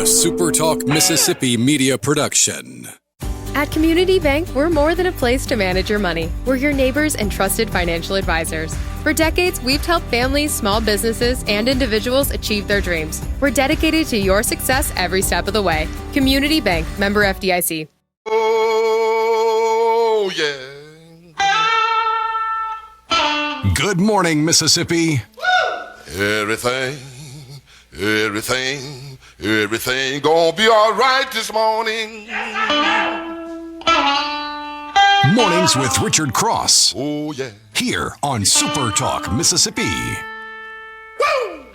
SuperTalk Mississippi media production. At Community Bank, we're more than a place to manage your money. We're your neighbors and trusted financial advisors. For decades, we've helped families, small businesses, and individuals achieve their dreams. We're dedicated to your success every step of the way. Community Bank, member FDIC. Oh, yeah. Good morning, Mississippi. Everything gonna be all right this morning. Mornings with Richard Cross. Oh, yeah. Here on SuperTalk Mississippi. Woo!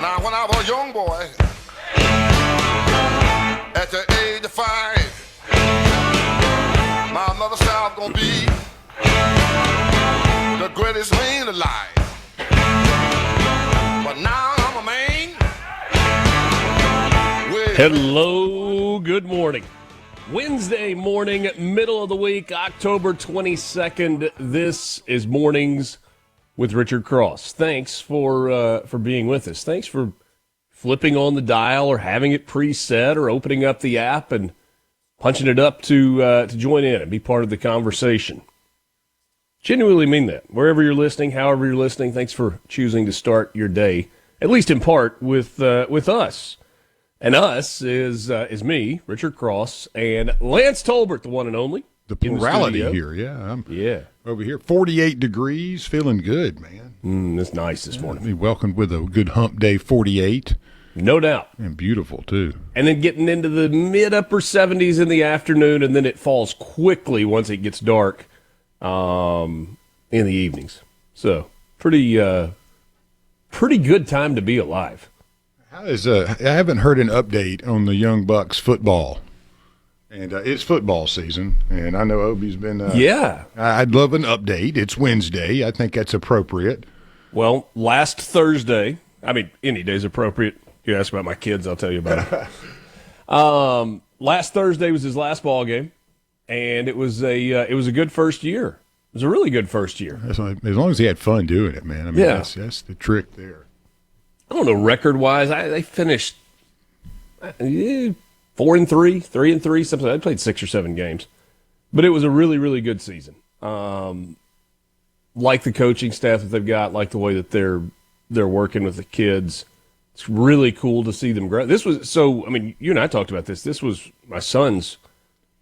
Now, when I was a young boy, at the age of 5, my mother said I was gonna be the greatest man alive. But now I'm a man. Hello, good morning. Wednesday morning, middle of the week, October 22nd. This is Mornings with Richard Cross. Thanks for being with us. Thanks for flipping on the dial or having it preset or opening up the app and punching it up to join in and be part of the conversation. Genuinely mean that. Wherever you're listening, however you're listening, thanks for choosing to start your day, at least in part, with us. And us is me, Richard Cross, and Lance Tolbert, the one and only. The plurality here, yeah. I'm over here, 48 degrees, feeling good, man. It's nice this morning. We welcomed with a good hump day, 48. No doubt. And beautiful, too. And then getting into the mid-upper 70s in the afternoon, and then it falls quickly once it gets dark in the evenings. So, pretty good time to be alive. I haven't heard an update on the Young Bucks football, and it's football season, and I know Obi's been I'd love an update. It's Wednesday. I think that's appropriate. Well, last Thursday, I mean, any day's appropriate. You ask about my kids, I'll tell you about it. Last Thursday was his last ball game, and it was a good first year. It was a really good first year. As long as he had fun doing it, man. I mean, that's the trick there. I don't know record-wise. They finished 4-3, 3-3, something. They played 6 or 7 games, but it was a really, really good season. Like the coaching staff that they've got, like the way that they're working with the kids. It's really cool to see them grow. You and I talked about this. This was my son's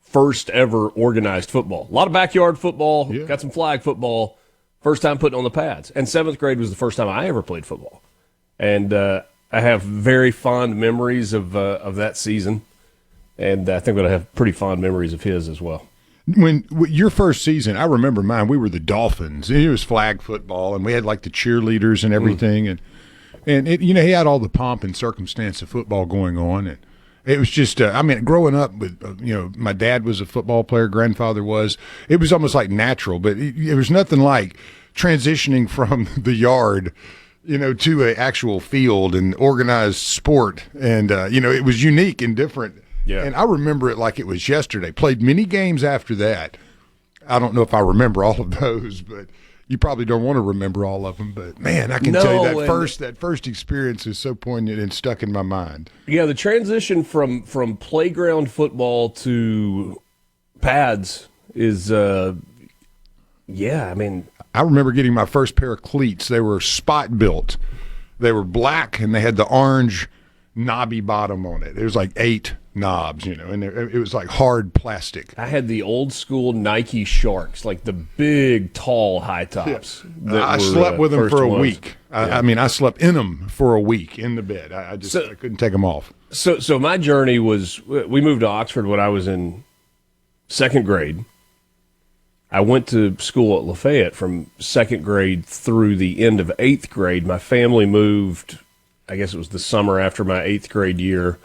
first ever organized football. A lot of backyard football, got some flag football, first time putting on the pads. And 7th grade was the first time I ever played football. And I have very fond memories of that season, and I think that I have pretty fond memories of his as well. When your first season, I remember mine. We were the Dolphins. It was flag football, and we had like the cheerleaders and everything, and it, he had all the pomp and circumstance of football going on, and it was just growing up with my dad was a football player, grandfather was. It was almost like natural, but it was nothing like transitioning from the yard to an actual field and organized sport. And, it was unique and different. Yeah. And I remember it like it was yesterday. Played many games after that. I don't know if I remember all of those, but you probably don't want to remember all of them. But, man, I can tell you that first experience is so poignant and stuck in my mind. Yeah, the transition from playground football to pads is, I remember getting my first pair of cleats. They were spot built. They were black, and they had the orange knobby bottom on it. It was like 8 knobs, and it was like hard plastic. I had the old school Nike Sharks, like the big, tall high tops. Yeah. I slept with them for a week. I slept in them for a week in the bed. I couldn't take them off. So my journey was, we moved to Oxford when I was in 2nd grade. I went to school at Lafayette from 2nd grade through the end of 8th grade. My family moved, I guess it was the summer after my 8th grade year,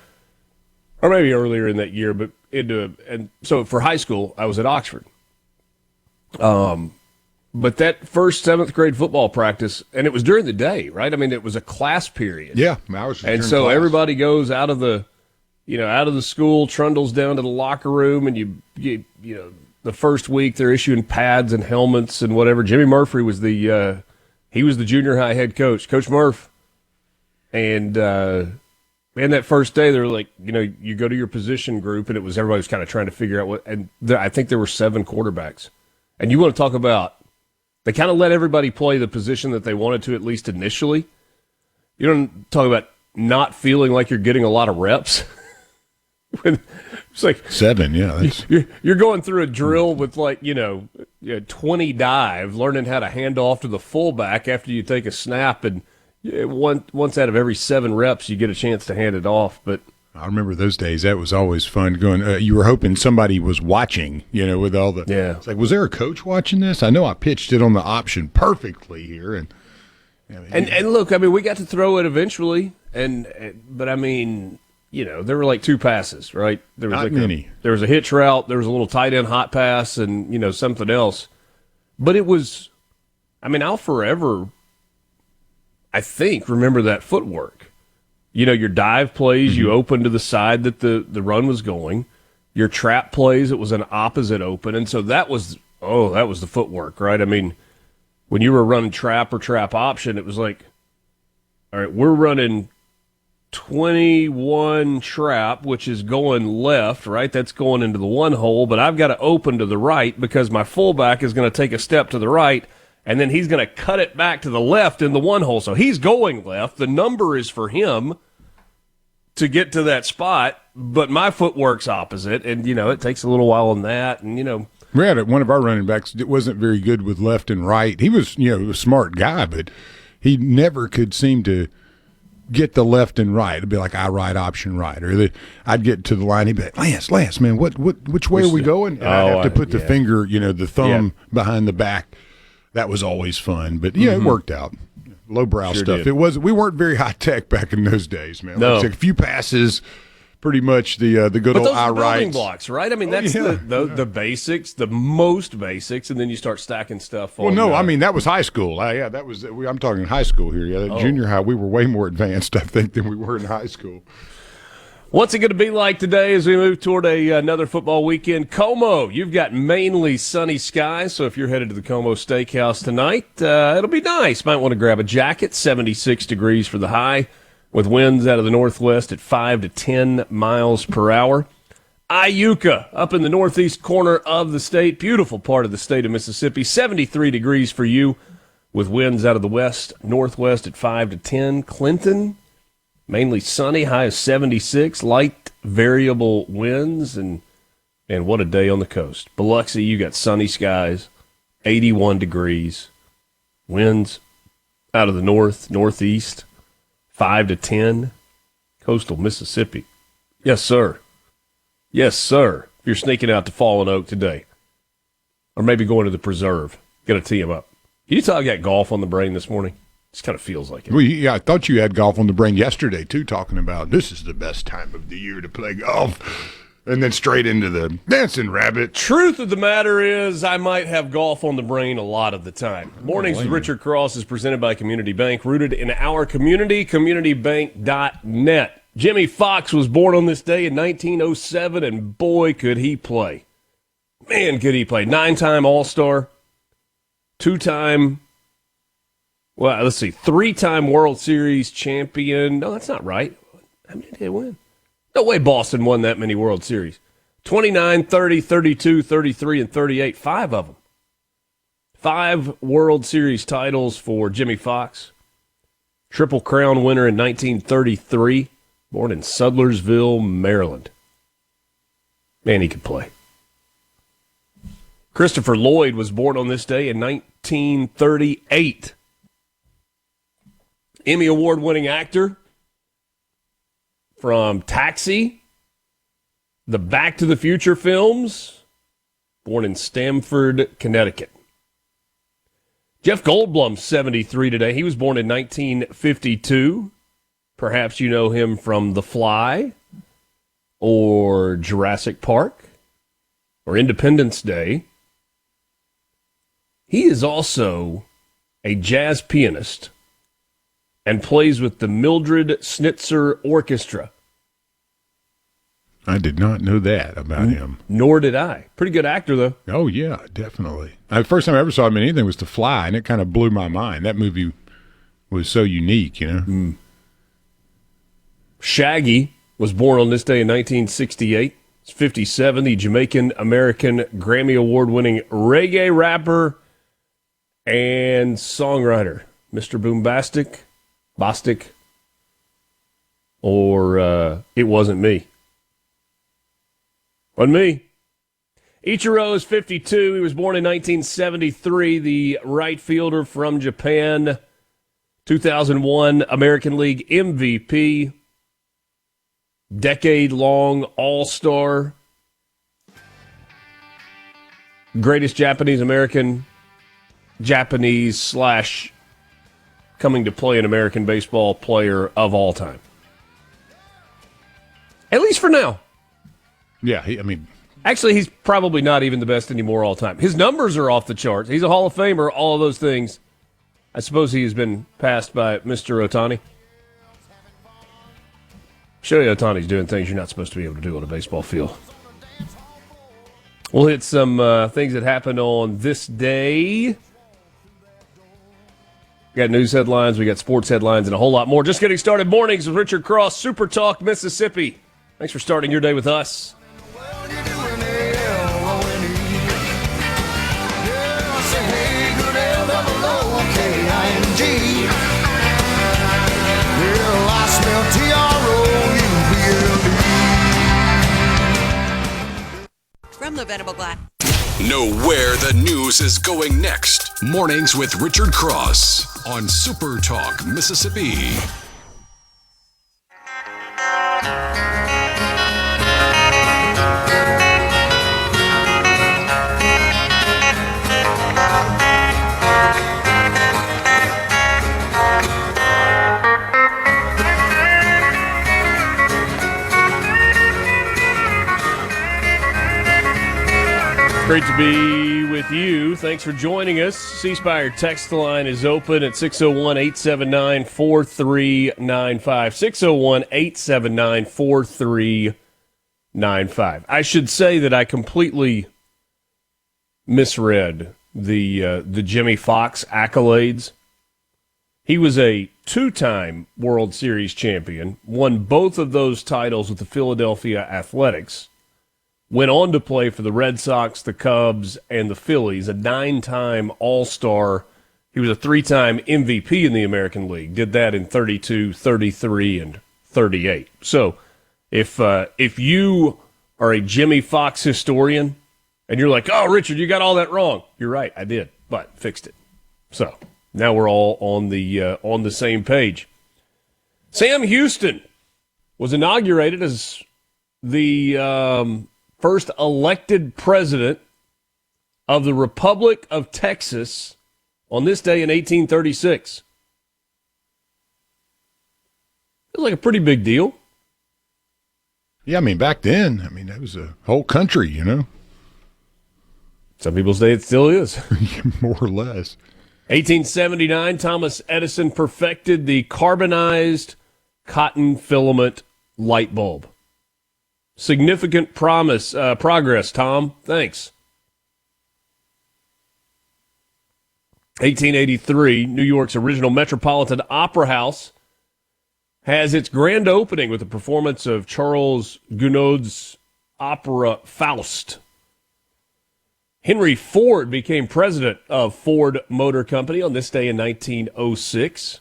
or maybe earlier in that year, and so for high school, I was at Oxford. But that first 7th grade football practice, and it was during the day, right? I mean, it was a class period. Yeah. And so everybody goes out of the school, trundles down to the locker room, and you the first week they're issuing pads and helmets and whatever. Jimmy Murphy was the He was the junior high head coach, Coach Murph. And man, that first day, they were like, you go to your position group, and everybody was kind of trying to figure out what. And I think there were 7 quarterbacks. And you want to talk about, they kind of let everybody play the position that they wanted to, at least initially. You don't talk about not feeling like you're getting a lot of reps. It's like 7, yeah. You're going through a drill with 20 dive, learning how to hand off to the fullback after you take a snap, and once out of every 7 reps, you get a chance to hand it off. But I remember those days. That was always fun. Going, you were hoping somebody was watching. With all the. Yeah. It's like, was there a coach watching this? I know I pitched it on the option perfectly here, and look, I mean, we got to throw it eventually, but I mean, there were like 2 passes, right? There was not many. There was a hitch route, there was a little tight end hot pass, and something else. But it was, I mean, I'll forever, I think, remember that footwork. Your dive plays, you open to the side that the run was going. Your trap plays, it was an opposite open, and so that was the footwork, right? I mean, when you were running trap or trap option, it was like, all right, we're running 21 trap, which is going left, right? That's going into the 1 hole, but I've got to open to the right because my fullback is going to take a step to the right, and then he's going to cut it back to the left in the 1 hole. So he's going left. The number is for him to get to that spot, but my footwork's opposite, and, it takes a little while on that, and, we had one of our running backs that wasn't very good with left and right. He was, a smart guy, but he never could seem to get the left and right. It'd be like, I right, option right. Or I'd get to the line, he'd be like, Lance, man, which way are we going? And I'd have to put the finger, the thumb behind the back. That was always fun. But, it worked out. Lowbrow stuff. Did. We weren't very high-tech back in those days, man. No. Like a few passes, pretty much the good old I right. Building right blocks, right? I mean, that's the basics, the most basics, and then you start stacking stuff on. Well, no, I mean, that was high school. That was. I'm talking high school here. Yeah, junior high, we were way more advanced, I think, than we were in high school. What's it going to be like today as we move toward another football weekend? Como, you've got mainly sunny skies, so if you're headed to the Como Steakhouse tonight, it'll be nice. Might want to grab a jacket, 76 degrees for the high, with winds out of the northwest at 5 to 10 miles per hour. Iuka, up in the northeast corner of the state, beautiful part of the state of Mississippi, 73 degrees for you, with winds out of the west, northwest at 5 to 10. Clinton, mainly sunny, high of 76, light variable winds, and what a day on the coast. Biloxi, you got sunny skies, 81 degrees, winds out of the north, northeast, 5 to 10. Coastal Mississippi. Yes, sir. Yes, sir. If you're sneaking out to Fallen Oak today, or maybe going to the preserve, got to tee him up. You thought I got golf on the brain this morning? Just kind of feels like it. Well, yeah, I thought you had golf on the brain yesterday, too, talking about this is the best time of the year to play golf. And then straight into the dancing rabbit. Truth of the matter is, I might have golf on the brain a lot of the time. Mornings with Richard Cross is presented by Community Bank, rooted in our community, communitybank.net. Jimmy Fox was born on this day in 1907, and boy, could he play. Man, could he play. 9-time All-Star, 2-time, 3-time World Series champion. No, that's not right. How many did they win? No way Boston won that many World Series. 29, 30, 32, 33, and 38. 5 of them. 5 World Series titles for Jimmy Fox. Triple Crown winner in 1933. Born in Sudlersville, Maryland. Man, he could play. Christopher Lloyd was born on this day in 1938. Emmy Award-winning actor from Taxi, the Back to the Future films, born in Stamford, Connecticut. Jeff Goldblum's 73 today. He was born in 1952. Perhaps you know him from The Fly or Jurassic Park or Independence Day. He is also a jazz pianist and plays with the Mildred Snitzer Orchestra. I did not know that about him. Nor did I. Pretty good actor, though. Oh, yeah, definitely. The first time I ever saw him in anything was The Fly, and it kind of blew my mind. That movie was so unique, you know? Shaggy was born on this day in 1968. He's 57, the Jamaican-American Grammy Award-winning reggae rapper and songwriter. Mr. Boombastic, Bostic, or It Wasn't Me. Wasn't me. Ichiro is 52. He was born in 1973, the right fielder from Japan. 2001 American League MVP. Decade-long All-Star. Greatest Japanese-American, Japanese / coming to play an American baseball player of all time. At least for now. Yeah, Actually, he's probably not even the best anymore all time. His numbers are off the charts. He's a Hall of Famer, all of those things. I suppose he has been passed by Mr. Ohtani. Shohei Ohtani's doing things you're not supposed to be able to do on a baseball field. We'll hit some things that happened on this day. We got news headlines, we got sports headlines, and a whole lot more. Just getting started. Mornings with Richard Cross, Super Talk, Mississippi. Thanks for starting your day with us. From the Venable Glass. Know where the news is going next. Mornings with Richard Cross on Super Talk, Mississippi. Great to be with you. Thanks for joining us. C-Spire text line is open at 601-879-4395. 601-879-4395. I should say that I completely misread the Jimmy Fox accolades. He was a two-time World Series champion, won both of those titles with the Philadelphia Athletics. Went on to play for the Red Sox, the Cubs, and the Phillies, a 9-time All-Star. He was a 3-time MVP in the American League. Did that in 32, 33, and 38. So if you are a Jimmy Fox historian and you're like, oh, Richard, you got all that wrong. You're right, I did, but fixed it. So now we're all on the same page. Sam Houston was inaugurated as the first elected president of the Republic of Texas on this day in 1836. It was like a pretty big deal. Yeah, back then, that was a whole country, you know. Some people say it still is. More or less. 1879, Thomas Edison perfected the carbonized cotton filament light bulb. Significant progress, Tom. Thanks. 1883, New York's original Metropolitan Opera House has its grand opening with the performance of Charles Gounod's opera Faust. Henry Ford became president of Ford Motor Company on this day in 1906.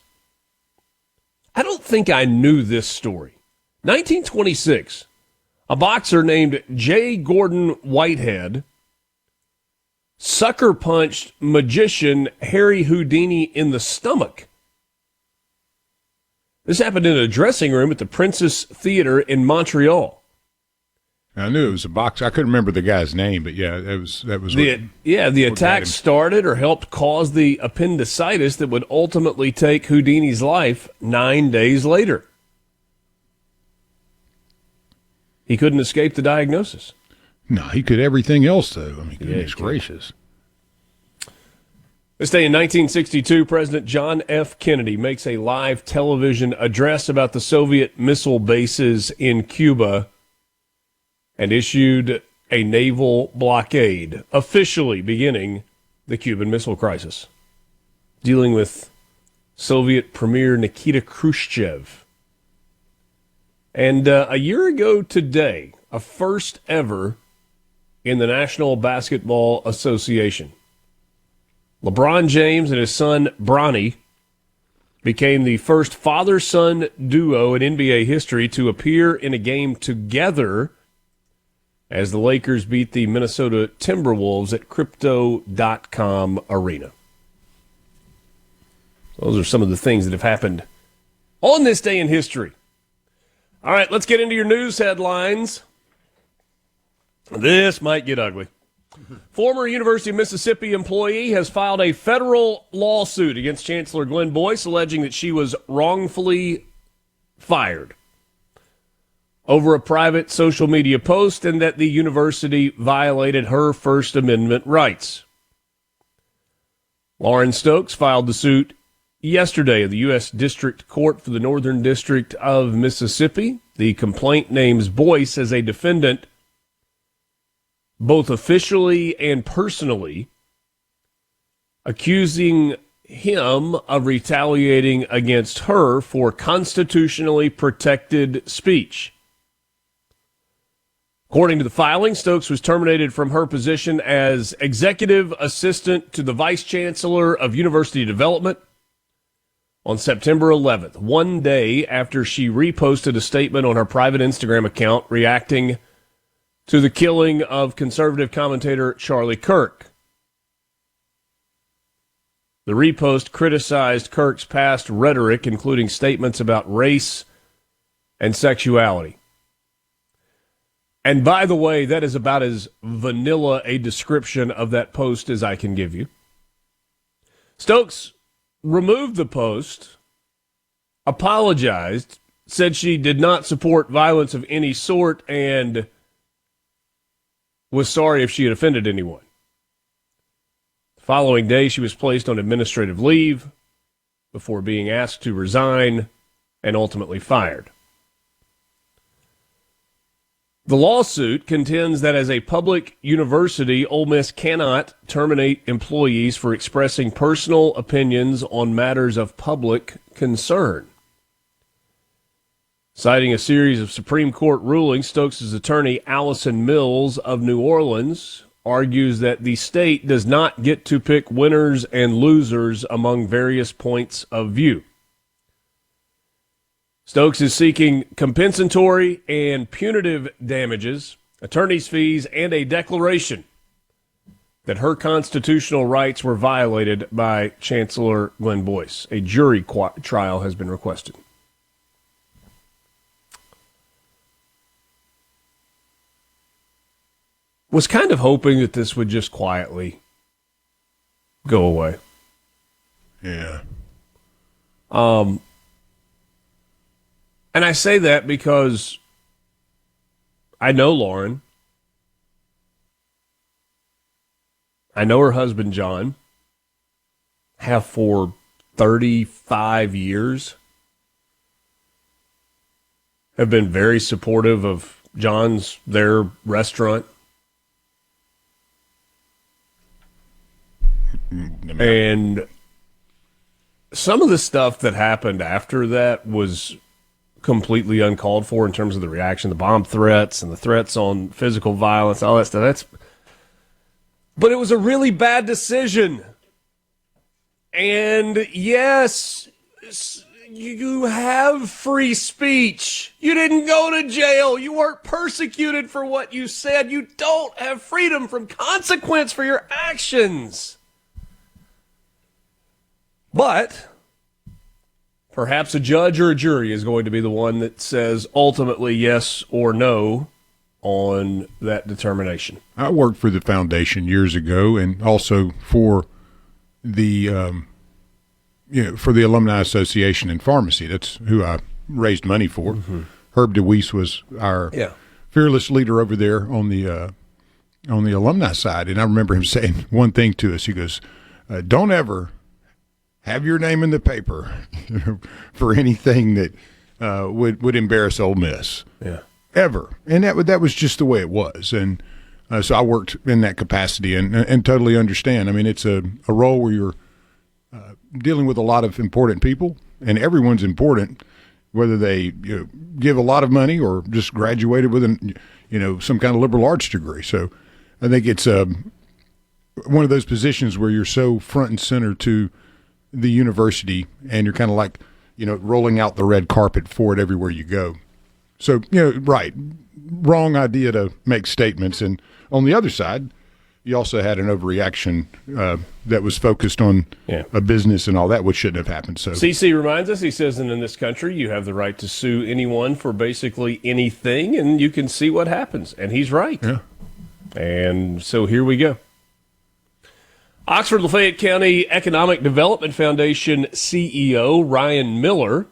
I don't think I knew this story. 1926. A boxer named J. Gordon Whitehead sucker punched magician Harry Houdini in the stomach. This happened in a dressing room at the Princess Theater in Montreal. I knew it was a boxer. I couldn't remember the guy's name, but yeah, that was the attack started or helped cause the appendicitis that would ultimately take Houdini's life 9 days later. He couldn't escape the diagnosis. No, he could everything else, though. Goodness gracious. This day in 1962, President John F. Kennedy makes a live television address about the Soviet missile bases in Cuba. and issued a naval blockade, officially beginning the Cuban Missile Crisis, dealing with Soviet Premier Nikita Khrushchev. And a year ago today, a first ever in the National Basketball Association, LeBron James and his son Bronny became the first father-son duo in NBA history to appear in a game together as the Lakers beat the Minnesota Timberwolves at Crypto.com Arena. Those are some of the things that have happened on this day in history. All right, let's get into your news headlines. This might get ugly. Former University of Mississippi employee has filed a federal lawsuit against Chancellor Glenn Boyce, alleging that she was wrongfully fired over a private social media post and that the university violated her First Amendment rights. Lauren Stokes filed the suit yesterday at the U.S. District Court for the Northern District of Mississippi. The complaint names Boyce as a defendant both officially and personally, accusing him of retaliating against her for constitutionally protected speech. According to the filing, Stokes was terminated from her position as executive assistant to the Vice Chancellor of University Development on September 11th, one day after she reposted a statement on her private Instagram account reacting to the killing of conservative commentator Charlie Kirk. The repost criticized Kirk's past rhetoric, including statements about race and sexuality. And by the way, that is about as vanilla a description of that post as I can give you. Stokes removed the post, apologized, said she did not support violence of any sort, and was sorry if she had offended anyone. The following day, she was placed on administrative leave before being asked to resign and ultimately fired. The lawsuit contends that as a public university, Ole Miss cannot terminate employees for expressing personal opinions on matters of public concern. Citing a series of Supreme Court rulings, Stokes' attorney, Allison Mills of New Orleans, argues that the state does not get to pick winners and losers among various points of view. Stokes is seeking compensatory and punitive damages, attorney's fees, and a declaration that her constitutional rights were violated by Chancellor Glenn Boyce. A jury trial has been requested. Was kind of hoping that this would just quietly go away. Yeah. And I say that because I know Lauren. I know her husband, John. Have for 35 years. Have been very supportive of their restaurant. And some of the stuff that happened after that was completely uncalled for in terms of the reaction, the bomb threats and the threats on physical violence, all that stuff. But it was a really bad decision. And yes, you have free speech. You didn't go to jail. You weren't persecuted for what you said. You don't have freedom from consequence for your actions. But perhaps a judge or a jury is going to be the one that says ultimately yes or no on that determination. I worked for the foundation years ago, and also for the for the Alumni Association in Pharmacy. That's who I raised money for. Mm-hmm. Herb DeWeese was our fearless leader over there on the alumni side, and I remember him saying one thing to us. He goes, "Don't ever have your name in the paper for anything that would embarrass Ole Miss." Yeah. ever. And that was just the way it was. And so I worked in that capacity and totally understand. I mean, it's a role where you're dealing with a lot of important people, and everyone's important, whether they give a lot of money or just graduated with some kind of liberal arts degree. So I think it's one of those positions where you're so front and center to the university, and you're kind of like, rolling out the red carpet for it everywhere you go. So, right, wrong idea to make statements. And on the other side, you also had an overreaction that was focused on a business and all that, which shouldn't have happened. So CC reminds us, he says, and in this country, you have the right to sue anyone for basically anything, and you can see what happens. And he's right. Yeah. And so here we go. Oxford-Lafayette County Economic Development Foundation CEO Ryan Miller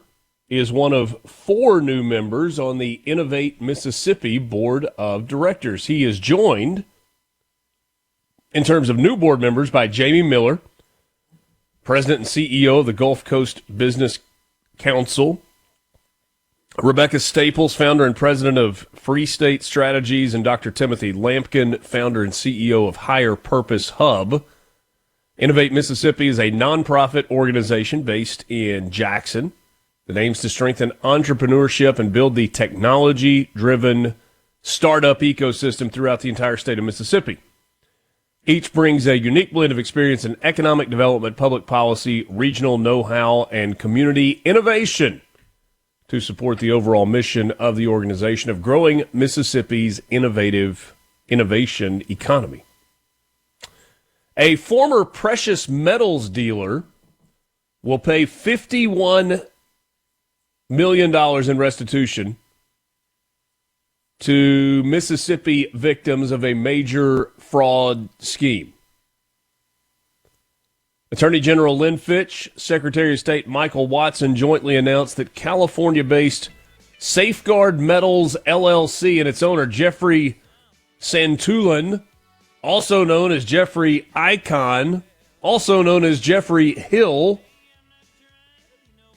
is one of 4 new members on the Innovate Mississippi Board of Directors. He is joined, in terms of new board members, by Jamie Miller, President and CEO of the Gulf Coast Business Council, Rebecca Staples, founder and president of Free State Strategies, and Dr. Timothy Lampkin, founder and CEO of Higher Purpose Hub. Innovate Mississippi is a nonprofit organization based in Jackson that aims to strengthen entrepreneurship and build the technology-driven startup ecosystem throughout the entire state of Mississippi. Each brings a unique blend of experience in economic development, public policy, regional know-how, and community innovation to support the overall mission of the organization of growing Mississippi's innovation economy. A former precious metals dealer will pay $51 million in restitution to Mississippi victims of a major fraud scheme. Attorney General Lynn Fitch, Secretary of State Michael Watson jointly announced that California-based Safeguard Metals LLC and its owner Jeffrey Santullin, also known as Jeffrey Icahn, also known as Jeffrey Hill,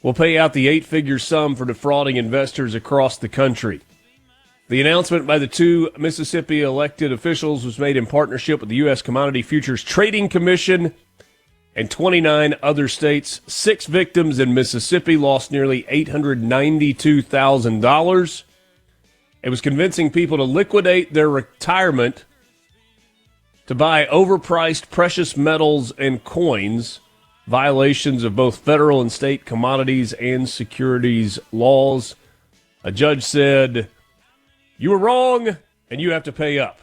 will pay out the 8-figure sum for defrauding investors across the country. The announcement by the 2 Mississippi elected officials was made in partnership with the U.S. Commodity Futures Trading Commission and 29 other states. 6 victims in Mississippi lost nearly $892,000. It was convincing people to liquidate their retirement to buy overpriced precious metals and coins, violations of both federal and state commodities and securities laws. A judge said, "You were wrong, and you have to pay up."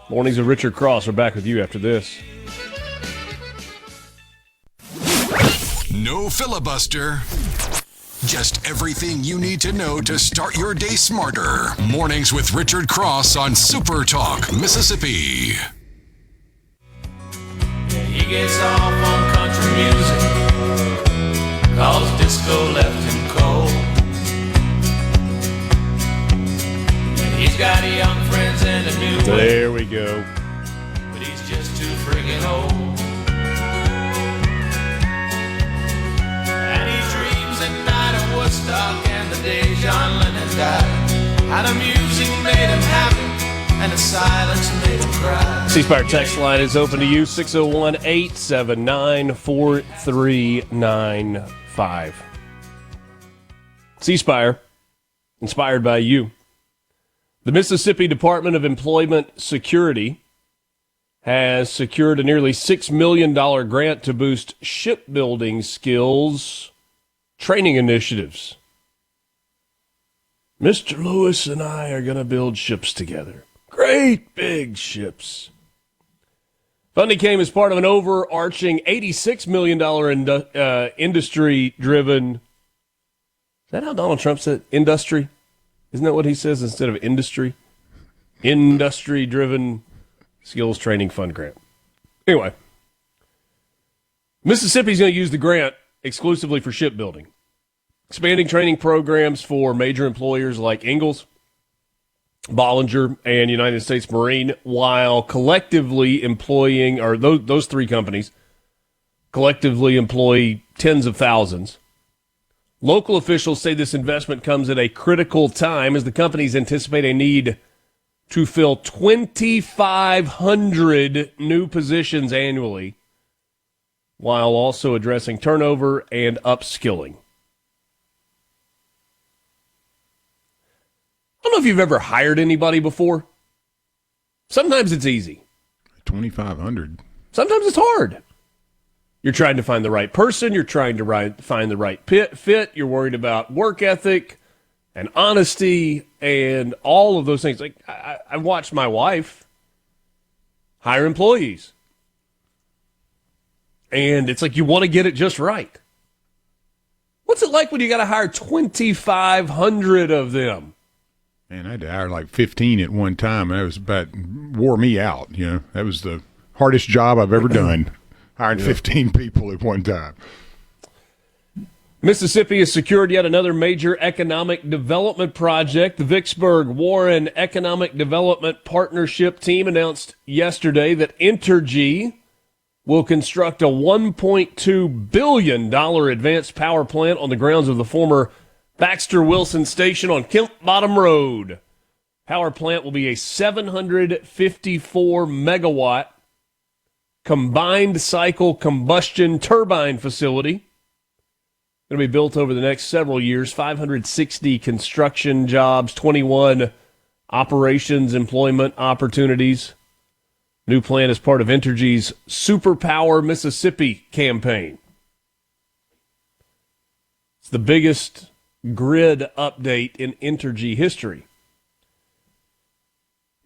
Mornings of Richard Cross. We're back with you after this. No filibuster. Just everything you need to know to start your day smarter. Mornings with Richard Cross on SuperTalk, Mississippi. He gets off on country music, cause disco left him cold. And he's got young friends and a new way, There we go. but he's just too friggin' old. And he dreams at night of Woodstock and the day John Lennon died. How the music made him happy and the silence made him cry. C-Spire text line is open to you, 601-879-4395. C-Spire, inspired by you. The Mississippi Department of Employment Security has secured a nearly $6 million grant to boost shipbuilding skills training initiatives. Mr. Lewis and I are going to build ships together. Great big ships. Funding came as part of an overarching $86 million industry-driven... Is that how Donald Trump said industry? Isn't that what he says instead of industry? Industry-driven skills training fund grant. Anyway, Mississippi's going to use the grant exclusively for shipbuilding, expanding training programs for major employers like Ingalls, Bollinger, and United States Marine, while collectively employing, or those 3 companies collectively employ tens of thousands. Local officials say this investment comes at a critical time as the companies anticipate a need to fill 2,500 new positions annually, while also addressing turnover and upskilling. I don't know if you've ever hired anybody before. Sometimes it's easy. 2,500. Sometimes it's hard. You're trying to find the right person. You're trying to find the right fit. You're worried about work ethic and honesty and all of those things. Like I watched my wife hire employees. And it's like you want to get it just right. What's it like when you got to hire 2,500 of them? Man, I had to hire like 15 at one time, and that was wore me out. That was the hardest job I've ever done, hiring 15 people at one time. Mississippi has secured yet another major economic development project. The Vicksburg-Warren Economic Development Partnership team announced yesterday that Entergy will construct a $1.2 billion advanced power plant on the grounds of the former Baxter Wilson Station on Kemp Bottom Road. Power plant will be a 754-megawatt combined cycle combustion turbine facility. Going to be built over the next several years, 560 construction jobs, 21 operations employment opportunities. New plan is part of Entergy's Superpower Mississippi campaign. It's the biggest grid update in Entergy history.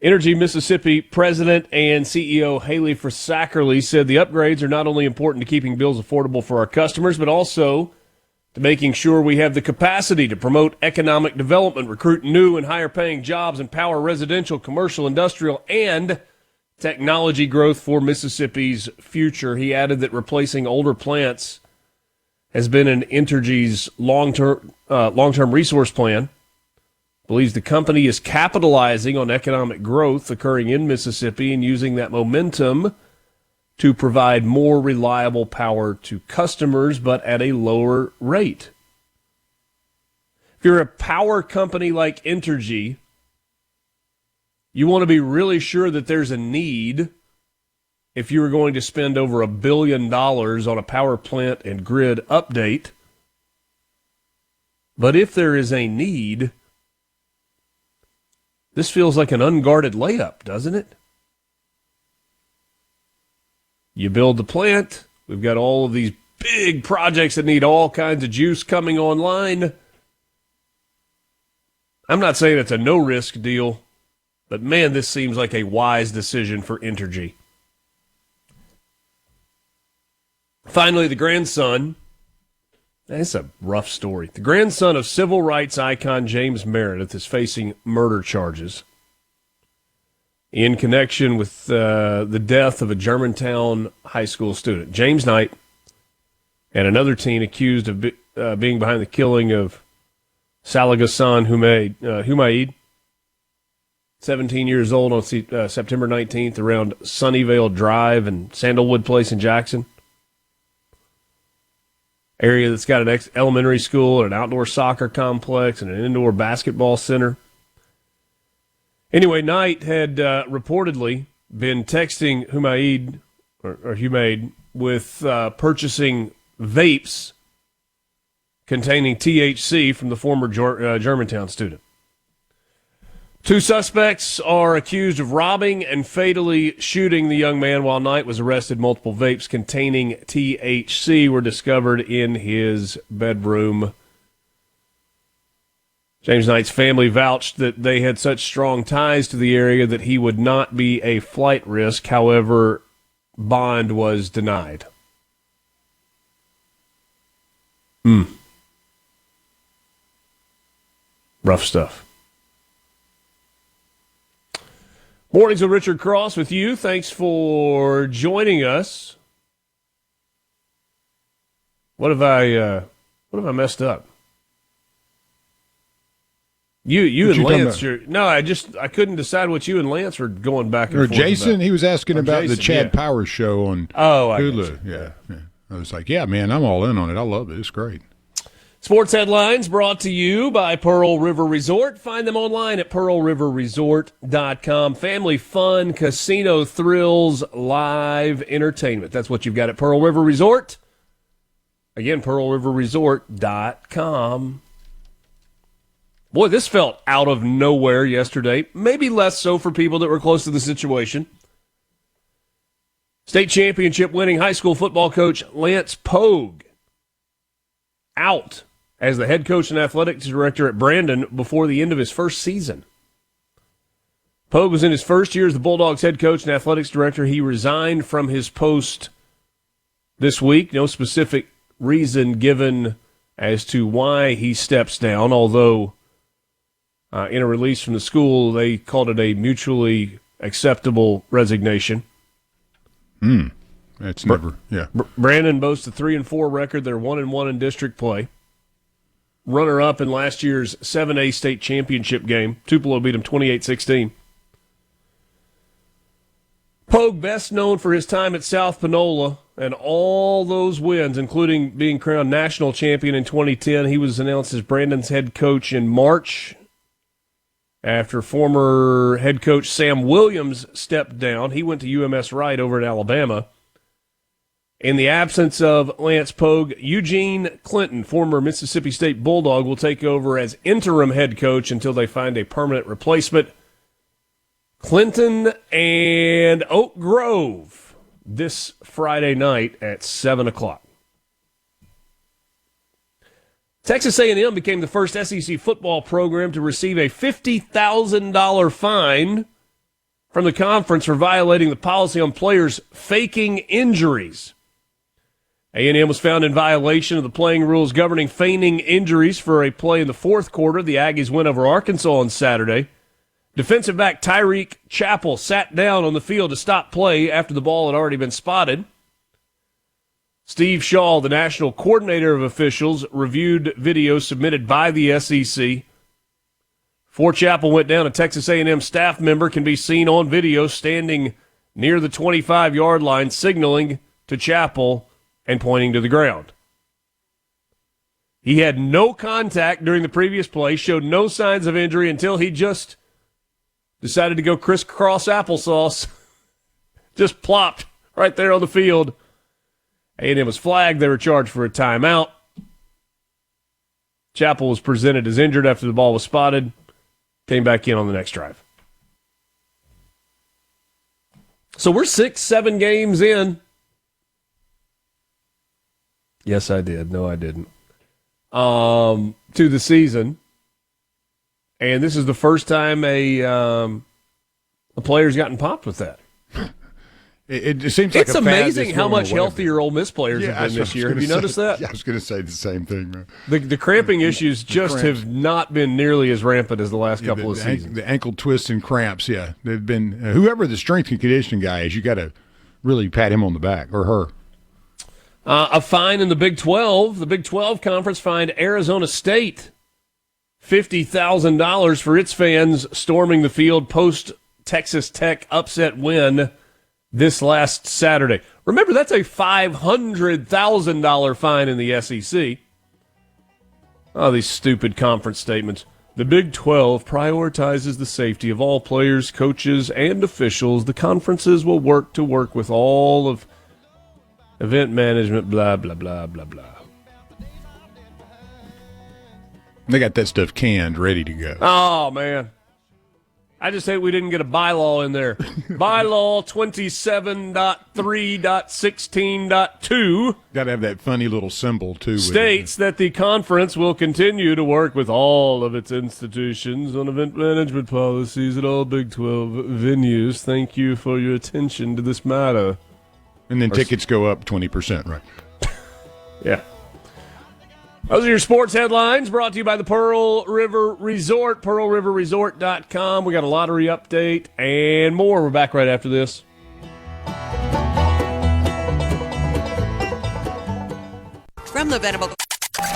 Entergy Mississippi President and CEO Haley Forsackerly said the upgrades are not only important to keeping bills affordable for our customers, but also to making sure we have the capacity to promote economic development, recruit new and higher-paying jobs, and power residential, commercial, industrial, and technology growth for Mississippi's future. He added that replacing older plants has been in Entergy's long-term resource plan. Believes the company is capitalizing on economic growth occurring in Mississippi and using that momentum to provide more reliable power to customers, but at a lower rate. If you're a power company like Entergy, you want to be really sure that there's a need if you were going to spend over $1 billion on a power plant and grid update. But if there is a need, this feels like an unguarded layup, doesn't it? You build the plant. We've got all of these big projects that need all kinds of juice coming online. I'm not saying it's a no-risk deal, but man, this seems like a wise decision for Entergy. Finally, the grandson. It's a rough story. The grandson of civil rights icon James Meredith is facing murder charges in connection with the death of a Germantown high school student. James Knight and another teen accused of being behind the killing of Salagassan Humaid, 17 years old, on September 19th around Sunnyvale Drive and Sandalwood Place in Jackson. Area that's got an elementary school and an outdoor soccer complex and an indoor basketball center. Anyway, Knight had reportedly been texting Humaid with purchasing vapes containing THC from the former Germantown student. Two suspects are accused of robbing and fatally shooting the young man while Knight was arrested. Multiple vapes containing THC were discovered in his bedroom. James Knight's family vouched that they had such strong ties to the area that he would not be a flight risk. However, bond was denied. Rough stuff. Mornings with Richard Cross with you. Thanks for joining us. What have I messed up? You and Lance. I couldn't decide what you and Lance were going back and or forth Jason, about. he was asking about Jason, the Chad Powers show on Hulu. Yeah. I was like, yeah, man, I'm all in on it. I love it. It's great. Sports headlines brought to you by Pearl River Resort. Find them online at pearlriverresort.com. Family fun, casino thrills, live entertainment. That's what you've got at Pearl River Resort. Again, pearlriverresort.com. Boy, this felt out of nowhere yesterday. Maybe less so for people that were close to the situation. State championship winning high school football coach Lance Pogue out as the head coach and athletics director at Brandon before the end of his first season. Pogue was in his first year as the Bulldogs head coach and athletics director. He resigned from his post this week. No specific reason given as to why he steps down, although in a release from the school, they called it a mutually acceptable resignation. That's never, yeah. Brandon boasts a 3-4 record. They're 1-1 in district play. Runner-up in last year's 7A state championship game. Tupelo beat him 28-16. Pogue, best known for his time at South Panola and all those wins, including being crowned national champion in 2010. He was announced as Brandon's head coach in March after former head coach Sam Williams stepped down. He went to UMS Wright over at Alabama. In the absence of Lance Pogue, Eugene Clinton, former Mississippi State Bulldog, will take over as interim head coach until they find a permanent replacement. Clinton and Oak Grove this Friday night at 7 o'clock. Texas A&M became the first SEC football program to receive a $50,000 fine from the conference for violating the policy on players faking injuries. A&M was found in violation of the playing rules governing feigning injuries for a play in the fourth quarter. The Aggies went over Arkansas on Saturday. Defensive back Tyreek Chappell sat down on the field to stop play after the ball had already been spotted. Steve Shaw, the national coordinator of officials, reviewed video submitted by the SEC. Before Chappell went down, a Texas A&M staff member can be seen on video standing near the 25-yard line, signaling to Chappell and pointing to the ground. He had no contact during the previous play, showed no signs of injury until he just decided to go crisscross applesauce. Just plopped right there on the field. A&M was flagged. They were charged for a timeout. Chappell was presented as injured after the ball was spotted. Came back in on the next drive. So we're 6-7 games in. Yes, I did. No, I didn't. To the season. And this is the first time a player's gotten popped with that. It seems like it's amazing how much healthier Ole Miss players have been this year. Have you noticed that? Yeah, I was going to say the same thing, man. The cramping issues just have not been nearly as rampant as the last couple of seasons. The ankle twists and cramps, yeah. They've been whoever the strength and conditioning guy is, you got to really pat him on the back, or her. A fine in the Big 12. The Big 12 conference fined Arizona State $50,000 for its fans storming the field post-Texas Tech upset win this last Saturday. Remember, that's a $500,000 fine in the SEC. Oh, these stupid conference statements. The Big 12 prioritizes the safety of all players, coaches, and officials. The conferences will work with all of event management, blah, blah, blah, blah, blah. They got that stuff canned, ready to go. Oh, man. I just hate we didn't get a bylaw in there. Bylaw 27.3.16.2 Got to have that funny little symbol, too. States that the conference will continue to work with all of its institutions on event management policies at all Big 12 venues. Thank you for your attention to this matter. And then tickets go up 20%, right? Yeah. Those are your sports headlines brought to you by the Pearl River Resort, pearlriverresort.com. We got a lottery update and more. We're back right after this. From the Venable.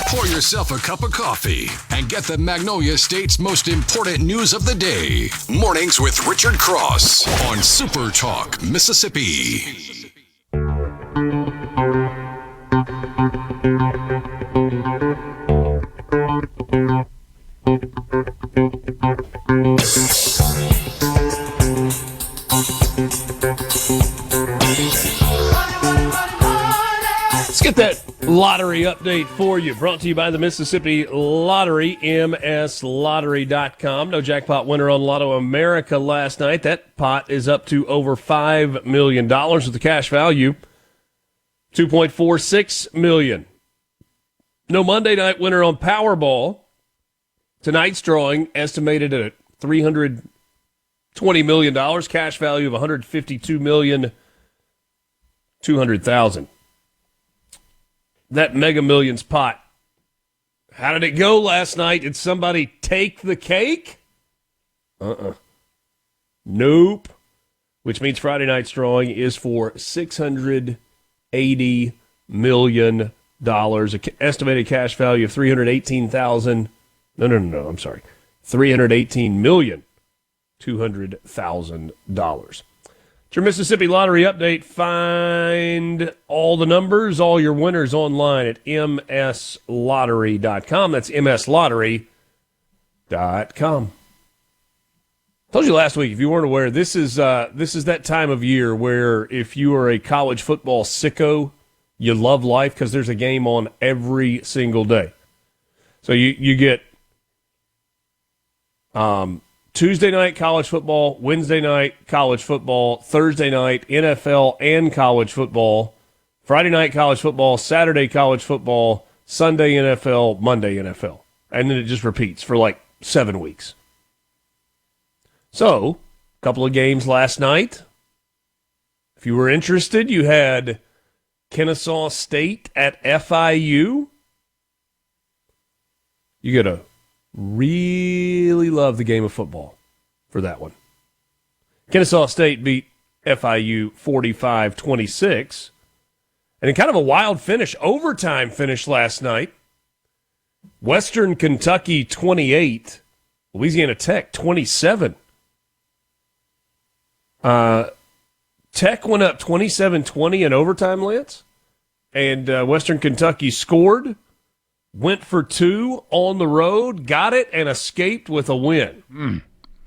Pour yourself a cup of coffee and get the Magnolia State's most important news of the day. Mornings with Richard Cross on SuperTalk, Mississippi. Lottery update for you, brought to you by the Mississippi Lottery, mslottery.com. No jackpot winner on Lotto America last night. That pot is up to over $5 million with the cash value, $2.46 million. No Monday night winner on Powerball. Tonight's drawing estimated at $320 million, cash value of $152,200,000. That Mega Millions pot. How did it go last night? Did somebody take the cake? Nope. Which means Friday night's drawing is for $680 million. Estimated cash value of $318,200,000. It's your Mississippi Lottery update. Find all the numbers, all your winners online at mslottery.com. That's mslottery.com. Told you last week, if you weren't aware, this is that time of year where if you are a college football sicko, you love life because there's a game on every single day. So you get Tuesday night college football, Wednesday night college football, Thursday night NFL and college football, Friday night college football, Saturday college football, Sunday NFL, Monday NFL. And then it just repeats for like 7 weeks. So, a couple of games last night. If you were interested, you had Kennesaw State at FIU. You got to really love the game of football for that one. Kennesaw State beat FIU 45-26. And in kind of a wild finish, overtime finish last night. Western Kentucky 28, Louisiana Tech 27. Tech went up 27-20 in overtime, Lance. And Western Kentucky scored, went for two on the road, got it, and escaped with a win.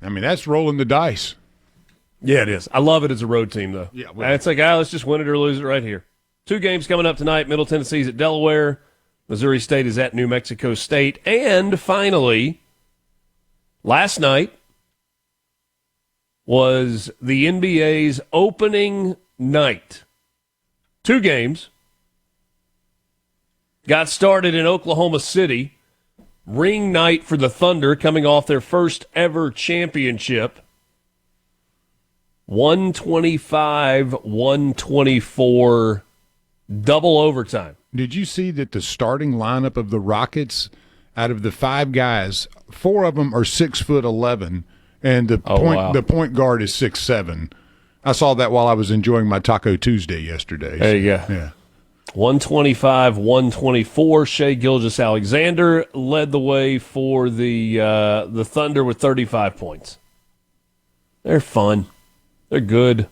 I mean, that's rolling the dice. Yeah, it is. I love it as a road team, though. Yeah, and it's like, let's just win it or lose it right here. 2 games coming up tonight. Middle Tennessee's at Delaware. Missouri State is at New Mexico State. And finally, last night was the NBA's opening night. 2 games. Got started in Oklahoma City. Ring night for the Thunder coming off their first ever championship. 125-124 double overtime. Did you see that the starting lineup of the Rockets, out of the 5 guys, 4 of them are 6'11", and the point guard is 6'7". I saw that while I was enjoying my Taco Tuesday yesterday. There you go. Yeah. 125-124. Shai Gilgeous-Alexander led the way for the Thunder with 35 points. They're fun. They're good.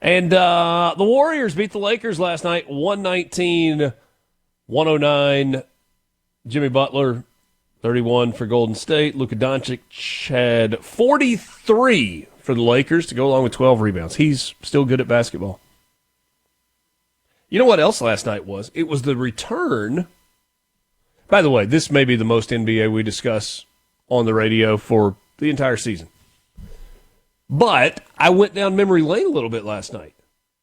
And the Warriors beat the Lakers last night, 119-109. Jimmy Butler, 31 for Golden State. Luka Doncic had 43 for the Lakers to go along with 12 rebounds. He's still good at basketball. You know what else last night was? It was the return. By the way, this may be the most NBA we discuss on the radio for the entire season. But I went down memory lane a little bit last night.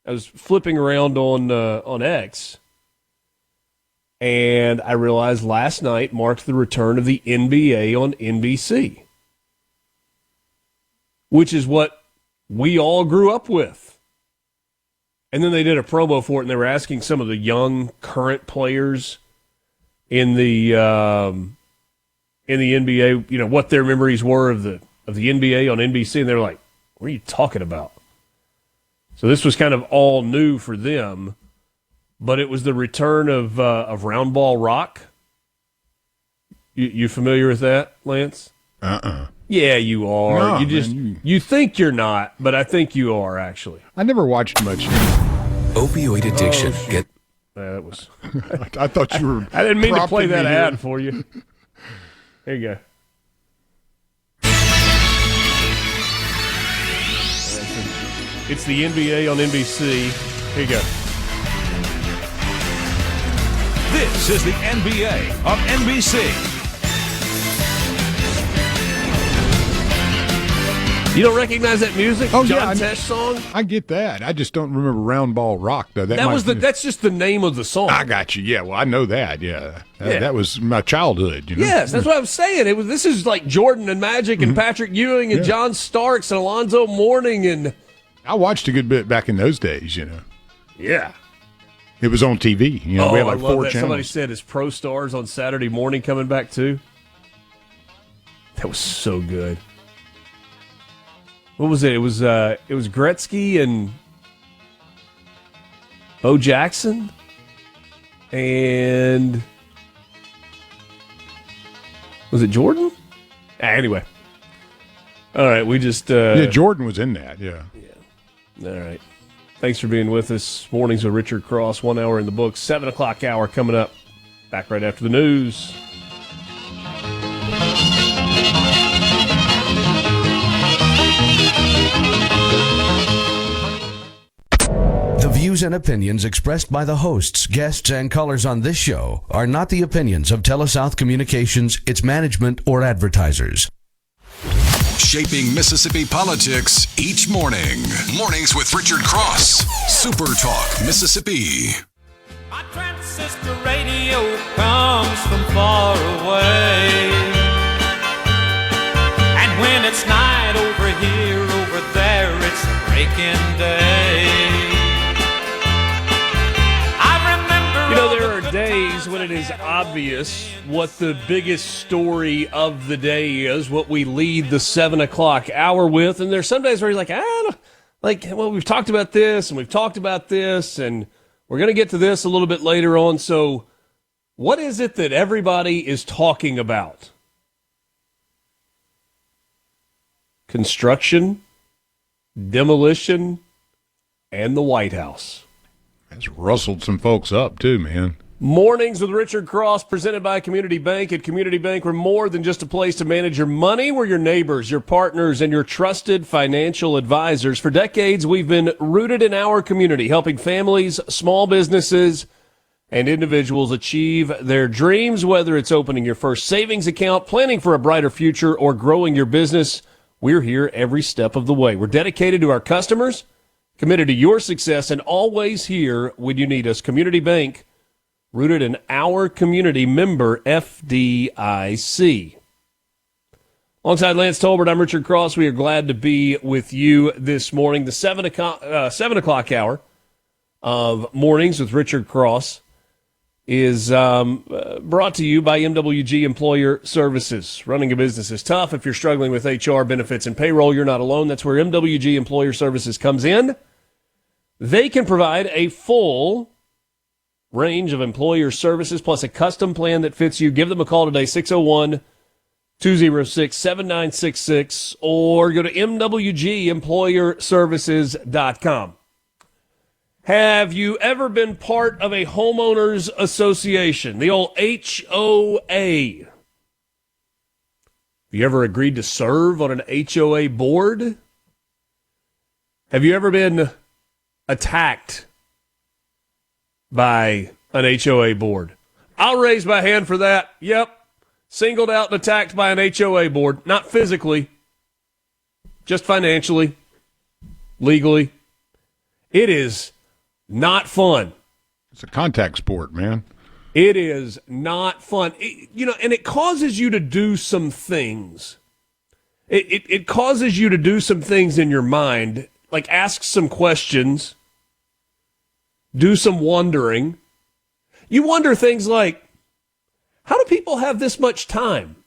I was flipping around on X, and I realized last night marked the return of the NBA on NBC, which is what we all grew up with. And then they did a promo for it, and they were asking some of the young current players in the NBA, what their memories were of the NBA on NBC, and they were like, "What are you talking about?" So this was kind of all new for them, but it was the return of Round Ball Rock. You familiar with that, Lance? Yeah, you are. No, you think you're not, but I think you are actually. I never watched much. Opioid addiction. That was. I thought you were. I didn't mean to play that here. ad for you. Here you go. It's the NBA on NBC. Here you go. This is the NBA on NBC. You don't recognize that music? Oh, John yeah, Tesh song? I get that. I just don't remember Round Ball Rock, though. That's just the name of the song. I got you. Yeah, well, I know that. Yeah. That was my childhood, you know? Yes, that's what I was saying. This is like Jordan and Magic and Patrick Ewing and John Starks and Alonzo Mourning and... I watched a good bit back in those days, you know. Yeah. It was on TV. You know, we had like I love 4 that. channels. Somebody said, is Pro Stars on Saturday morning coming back too? That was so good. What was it? It was Gretzky and Bo Jackson and was it Jordan? Anyway. All right, we just Jordan was in that, yeah. All right. Thanks for being with us. Mornings with Richard Cross, 1 hour in the books, 7 o'clock hour coming up. Back right after the news. The views and opinions expressed by the hosts, guests, and callers on this show are not the opinions of TeleSouth Communications, its management, or advertisers. Shaping Mississippi politics each morning. Mornings with Richard Cross. Super Talk, Mississippi. My transistor radio comes from far away. And when it's night over here, over there, it's breaking day. There are days when it is obvious what the biggest story of the day is, what we lead the 7 o'clock hour with, and there's some days where you're like, we've talked about this, and we've talked about this, and we're going to get to this a little bit later on. So what is it that everybody is talking about? Construction, demolition, and the White House. That's rustled some folks up, too, man. Mornings with Richard Cross, presented by Community Bank. At Community Bank, we're more than just a place to manage your money. We're your neighbors, your partners, and your trusted financial advisors. For decades, we've been rooted in our community, helping families, small businesses, and individuals achieve their dreams, whether it's opening your first savings account, planning for a brighter future, or growing your business. We're here every step of the way. We're dedicated to our customers, committed to your success, and always here when you need us. Community Bank, rooted in our community, member FDIC. Alongside Lance Tolbert, I'm Richard Cross. We are glad to be with you this morning. The 7 o'clock hour of Mornings with Richard Cross is brought to you by MWG Employer Services. Running a business is tough. If you're struggling with HR, benefits, and payroll, you're not alone. That's where MWG Employer Services comes in. They can provide a full range of employer services plus a custom plan that fits you. Give them a call today, 601-206-7966, or go to mwgemployerservices.com. Have you ever been part of a homeowners association, the old HOA? Have you ever agreed to serve on an HOA board? Have you ever been attacked by an HOA board? I'll raise my hand for that. Yep. Singled out and attacked by an HOA board. Not physically, just financially, legally. It is not fun. It's a contact sport, man. It is not fun. And it causes you to do some things. It causes you to do some things in your mind, like ask some questions, do some wondering. You wonder things like, how do people have this much time?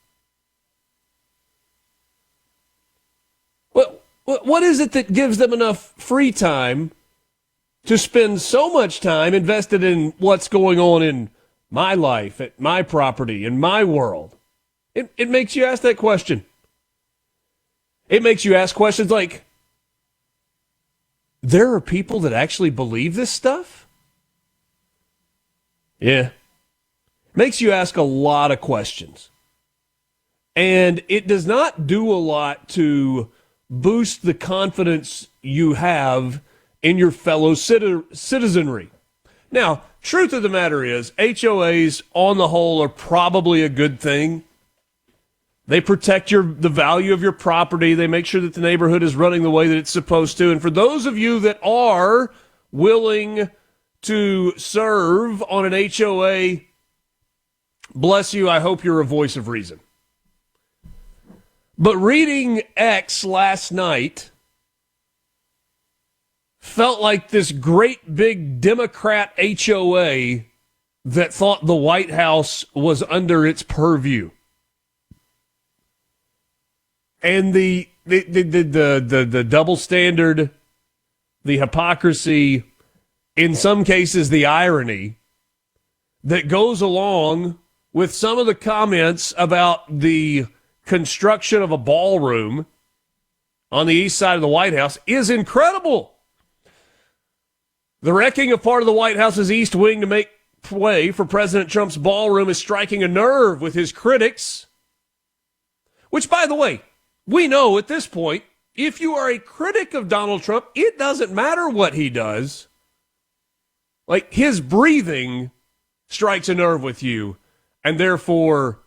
What is it that gives them enough free time to spend so much time invested in what's going on in my life, at my property, in my world? It makes you ask that question. It makes you ask questions like, there are people that actually believe this stuff? Yeah. Makes you ask a lot of questions. And it does not do a lot to boost the confidence you have in your fellow citizenry. Now, truth of the matter is, HOAs on the whole are probably a good thing. They protect the value of your property. They make sure that the neighborhood is running the way that it's supposed to. And for those of you that are willing to serve on an HOA, bless you, I hope you're a voice of reason. But reading X last night felt like this great big Democrat HOA that thought the White House was under its purview. And the double standard, the hypocrisy, in some cases the irony that goes along with some of the comments about the construction of a ballroom on the east side of the White House is incredible. The wrecking of part of the White House's East Wing to make way for President Trump's ballroom is striking a nerve with his critics, which, by the way, we know at this point, if you are a critic of Donald Trump, it doesn't matter what he does. Like, his breathing strikes a nerve with you, and therefore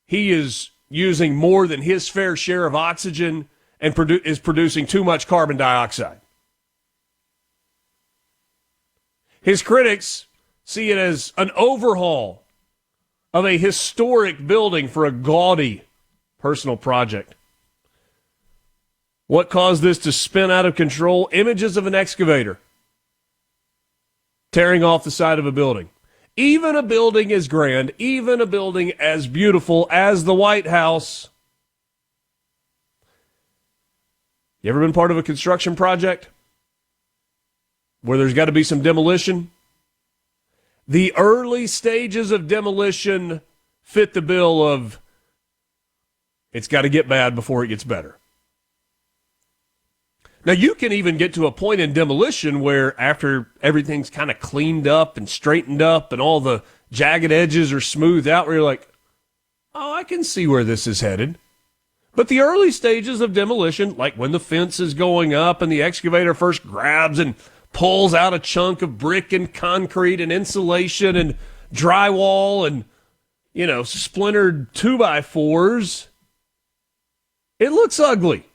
he is using more than his fair share of oxygen and is producing too much carbon dioxide. His critics see it as an overhaul of a historic building for a gaudy personal project. What caused this to spin out of control? Images of an excavator tearing off the side of a building. Even a building as grand, even a building as beautiful as the White House. You ever been part of a construction project where there's got to be some demolition? The early stages of demolition fit the bill of it's got to get bad before it gets better. Now, you can even get to a point in demolition where after everything's kind of cleaned up and straightened up and all the jagged edges are smoothed out, where you're like, oh, I can see where this is headed. But the early stages of demolition, like when the fence is going up and the excavator first grabs and pulls out a chunk of brick and concrete and insulation and drywall and, splintered 2x4s, it looks ugly.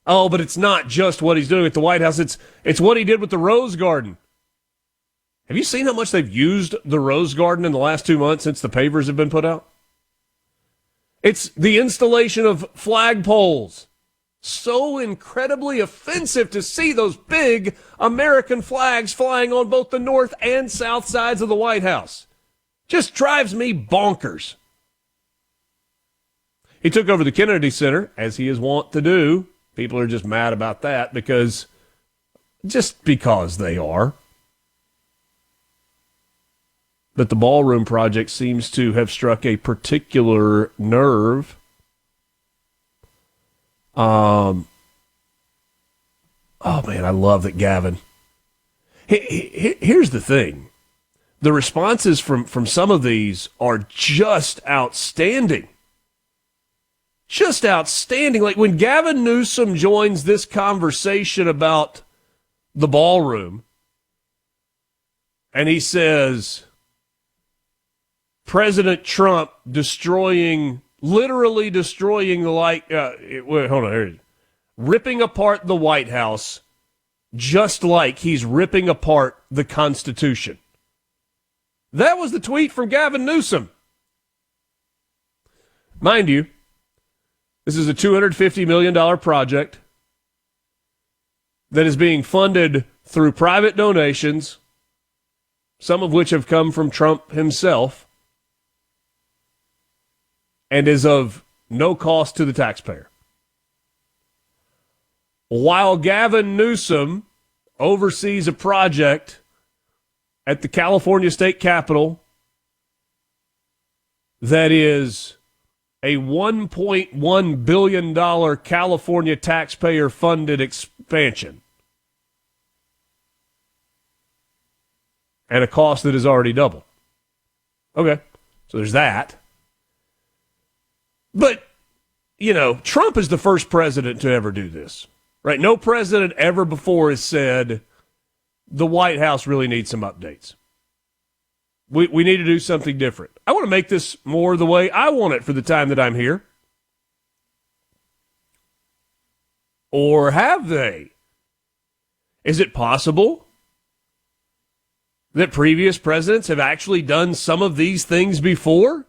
Oh, but it's not just what he's doing at the White House. It's what he did with the Rose Garden. Have you seen how much they've used the Rose Garden in the last 2 months since the pavers have been put out? It's the installation of flagpoles. So incredibly offensive to see those big American flags flying on both the north and south sides of the White House. Just drives me bonkers. He took over the Kennedy Center, as he is wont to do. People are just mad about that because they are. But the ballroom project seems to have struck a particular nerve. Oh, man, I love that Gavin. Here's the thing. The responses from some of these are just outstanding. Just outstanding. Like when Gavin Newsom joins this conversation about the ballroom, and he says, President Trump literally destroying ripping apart the White House just like he's ripping apart the Constitution. That was the tweet from Gavin Newsom. Mind you, this is a $250 million project that is being funded through private donations, some of which have come from Trump himself, and is of no cost to the taxpayer. While Gavin Newsom oversees a project at the California State Capitol that is a $1.1 billion California taxpayer-funded expansion at a cost that is already double. Okay, so there's that. But, Trump is the first president to ever do this, right? No president ever before has said, the White House really needs some updates. We need to do something different. I want to make this more the way I want it for the time that I'm here. Or have they? Is it possible that previous presidents have actually done some of these things before?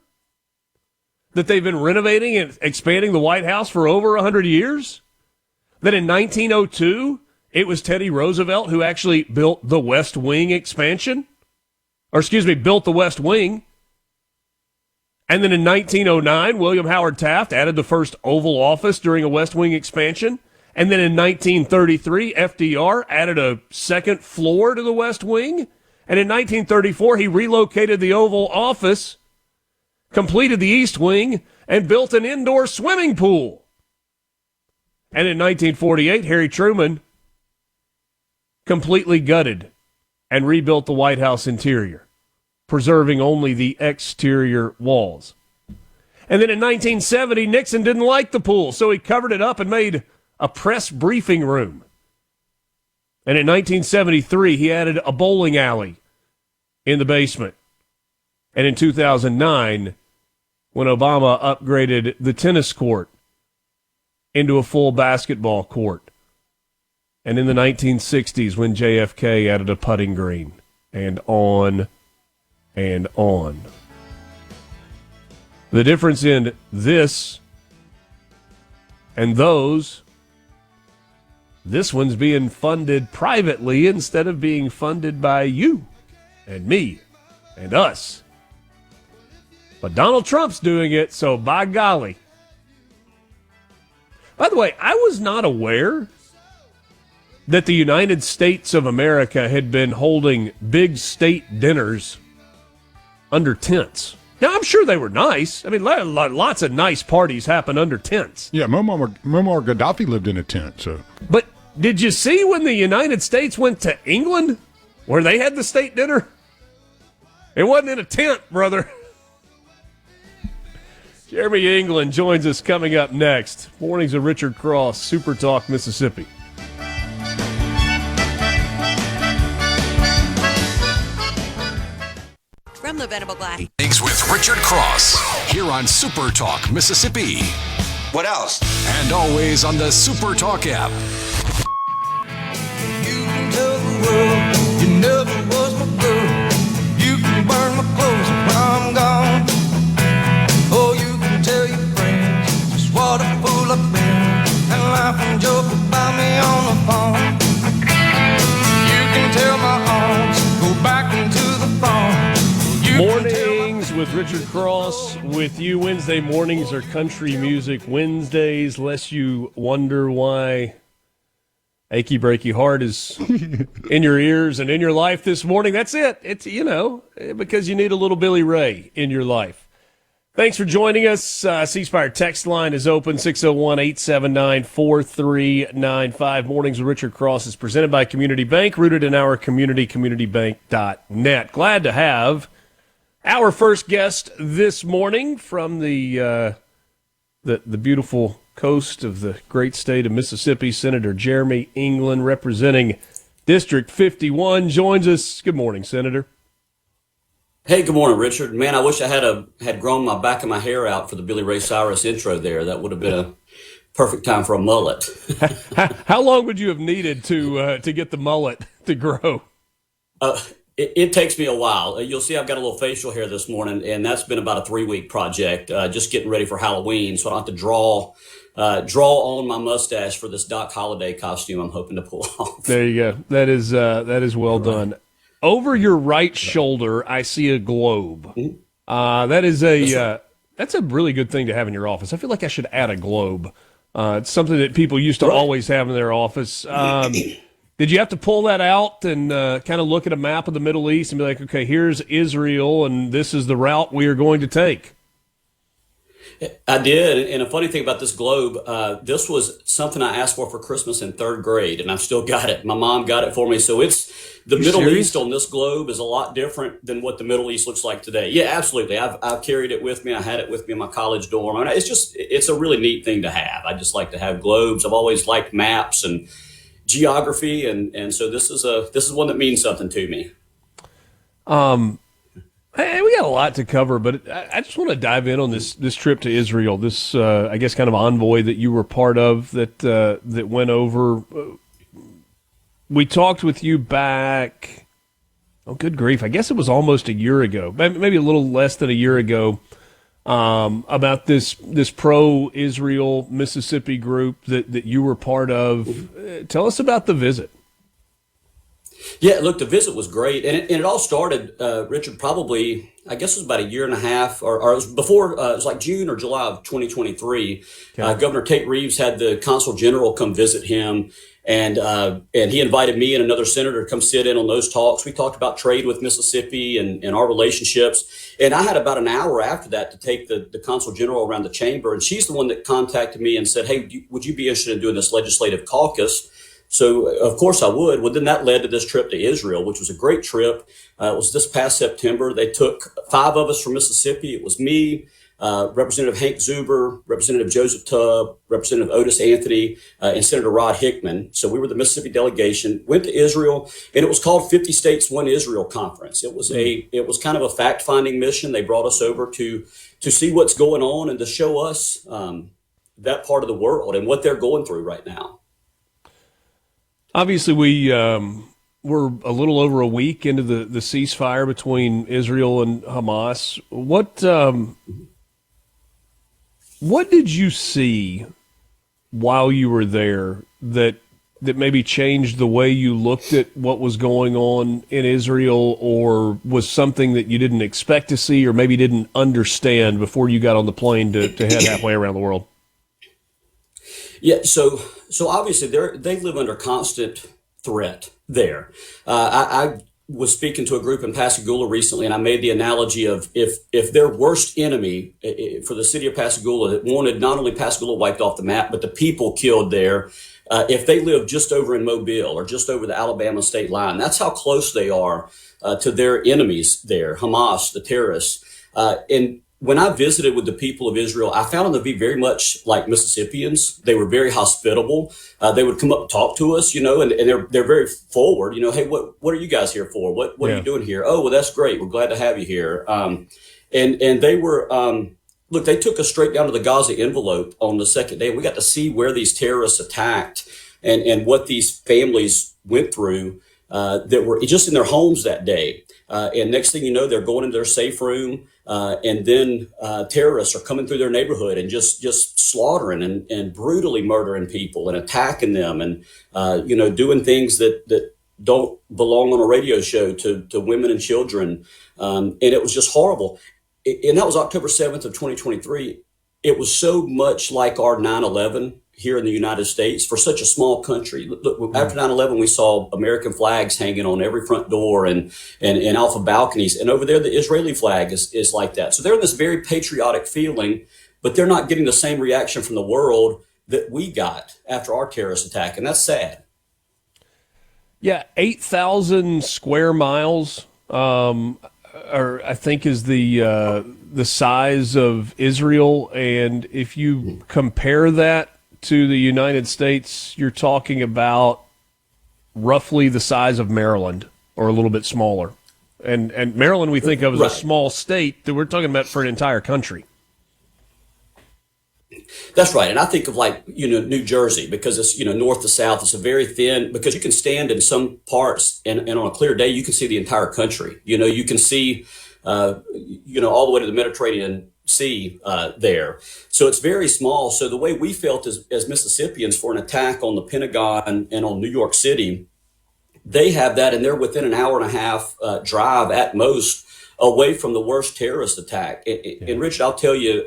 That they've been renovating and expanding the White House for over 100 years? That in 1902, it was Teddy Roosevelt who actually built the West Wing expansion? Built the West Wing. And then in 1909, William Howard Taft added the first Oval Office during a West Wing expansion. And then in 1933, FDR added a second floor to the West Wing. And in 1934, he relocated the Oval Office, completed the East Wing, and built an indoor swimming pool. And in 1948, Harry Truman completely gutted and rebuilt the White House interior, preserving only the exterior walls. And then in 1970, Nixon didn't like the pool, so he covered it up and made a press briefing room. And in 1973, he added a bowling alley in the basement. And in 2009, when Obama upgraded the tennis court into a full basketball court. And in the 1960s, when JFK added a putting green, and on and on. The difference in this and those, this one's being funded privately instead of being funded by you and me and us. But Donald Trump's doing it, so by golly. By the way, I was not aware that the United States of America had been holding big state dinners under tents. Now, I'm sure they were nice. I mean, lots of nice parties happen under tents. Yeah, Muammar Gaddafi lived in a tent. So, but did you see when the United States went to England, where they had the state dinner? It wasn't in a tent, brother. Jeremy England joins us coming up next. Mornings of Richard Cross, Super Talk, Mississippi. From the Venable Glass. Mornings with Richard Cross, here on Super Talk, Mississippi. What else? And always on the Super Talk app. You can tell the world you never was my girl. You can burn my clothes when I'm gone. Oh, you can tell your friends just what a fool I've been and laugh and joke about me on the phone. You can tell my arms go back into the phone. Mornings with Richard Cross with you. Wednesday mornings are Country Music Wednesdays, lest you wonder why Achy Breaky Heart is in your ears and in your life this morning. That's it. It's, because you need a little Billy Ray in your life. Thanks for joining us. C-Spire text line is open, 601-879-4395. Mornings with Richard Cross is presented by Community Bank, rooted in our community, communitybank.net. Glad to have our first guest this morning from the beautiful coast of the great state of Mississippi, Senator Jeremy England, representing District 51, joins us. Good morning, Senator. Hey, good morning, Richard. Man, I wish I had grown my back of my hair out for the Billy Ray Cyrus intro there. That would have been a perfect time for a mullet. How long would you have needed to get the mullet to grow? It takes me a while. You'll see I've got a little facial hair this morning, and that's been about a 3-week project, just getting ready for Halloween, so I don't have to draw on my mustache for this Doc Holliday costume I'm hoping to pull off. There you go. That is well done. Over your right shoulder, I see a globe. That's a really good thing to have in your office. I feel like I should add a globe. It's something that people used to always have in their office. Did you have to pull that out and kind of look at a map of the Middle East and be like, okay, here's Israel, and this is the route we are going to take? I did. And a funny thing about this globe, this was something I asked for Christmas in 3rd grade, and I've still got it. My mom got it for me. So it's the Middle East on this globe is a lot different than what the Middle East looks like today. Yeah, absolutely. I've carried it with me. I had it with me in my college dorm. I mean, it's a really neat thing to have. I just like to have globes. I've always liked maps and geography, and so this is one that means something to me. Hey, we got a lot to cover, but I just want to dive in on this trip to Israel. This, I guess, kind of envoy that you were part of that went over. We talked with you back. Oh, good grief! I guess it was almost a year ago, maybe a little less than a year ago, about this pro-Israel Mississippi group that you were part of. Tell us about the visit. Yeah, look, the visit was great, and it all started, Richard, probably, I guess it was about a year and a half, or it was before, it was like June or July of 2023. Okay. Governor Tate Reeves had the Consul General come visit him, and he invited me and another senator to come sit in on those talks. We talked about trade with Mississippi and our relationships, and I had about an hour after that to take the Consul General around the chamber, and she's the one that contacted me and said, hey, would you be interested in doing this legislative caucus? So, of course, I would. Well, then that led to this trip to Israel, which was a great trip. It was this past September. They took 5 of us from Mississippi. It was me, Representative Hank Zuber, Representative Joseph Tubb, Representative Otis Anthony, and Senator Rod Hickman. So we were the Mississippi delegation, went to Israel, and it was called 50 States, One Israel Conference. It was kind of a fact-finding mission. They brought us over to see what's going on and to show us that part of the world and what they're going through right now. Obviously, we're a little over a week into the ceasefire between Israel and Hamas. What did you see while you were there that maybe changed the way you looked at what was going on in Israel, or was something that you didn't expect to see or maybe didn't understand before you got on the plane to head halfway around the world? Yeah, so obviously they live under constant threat there. I was speaking to a group in Pascagoula recently, and I made the analogy of if their worst enemy for the city of Pascagoula that wanted not only Pascagoula wiped off the map, but the people killed there, if they live just over in Mobile or just over the Alabama state line, that's how close they are to their enemies there, Hamas, the terrorists. And when I visited with the people of Israel, I found them to be very much like Mississippians. They were very hospitable. They would come up and talk to us, and they're very forward. Hey, what are you guys here for? What are you doing here? Oh, well, that's great. We're glad to have you here. And they were, look, they took us straight down to the Gaza envelope on the second day. We got to see where these terrorists attacked and what these families went through that were just in their homes that day. And next thing you know, they're going into their safe room. And then terrorists are coming through their neighborhood and just slaughtering and brutally murdering people and attacking them and, doing things that don't belong on a radio show to women and children. And it was just horrible. And that was October 7th of 2023. It was so much like our 9/11 here in the United States for such a small country. Look, after 9/11, we saw American flags hanging on every front door and off of balconies. And over there, the Israeli flag is like that. So they're in this very patriotic feeling, but they're not getting the same reaction from the world that we got after our terrorist attack. And that's sad. Yeah, 8,000 square miles, I think is the size of Israel. And if you compare that to the United States, you're talking about roughly the size of Maryland or a little bit smaller. And Maryland we think of as a small state that we're talking about for an entire country. That's right. And I think of New Jersey because it's, north to south. It's a very thin, because you can stand in some parts and on a clear day, you can see the entire country. You can see, all the way to the Mediterranean Sea there. So it's very small. So the way we felt as Mississippians for an attack on the Pentagon and on New York City, they have that, and they're within an hour and a half drive at most away from the worst terrorist attack. And Rich, I'll tell you,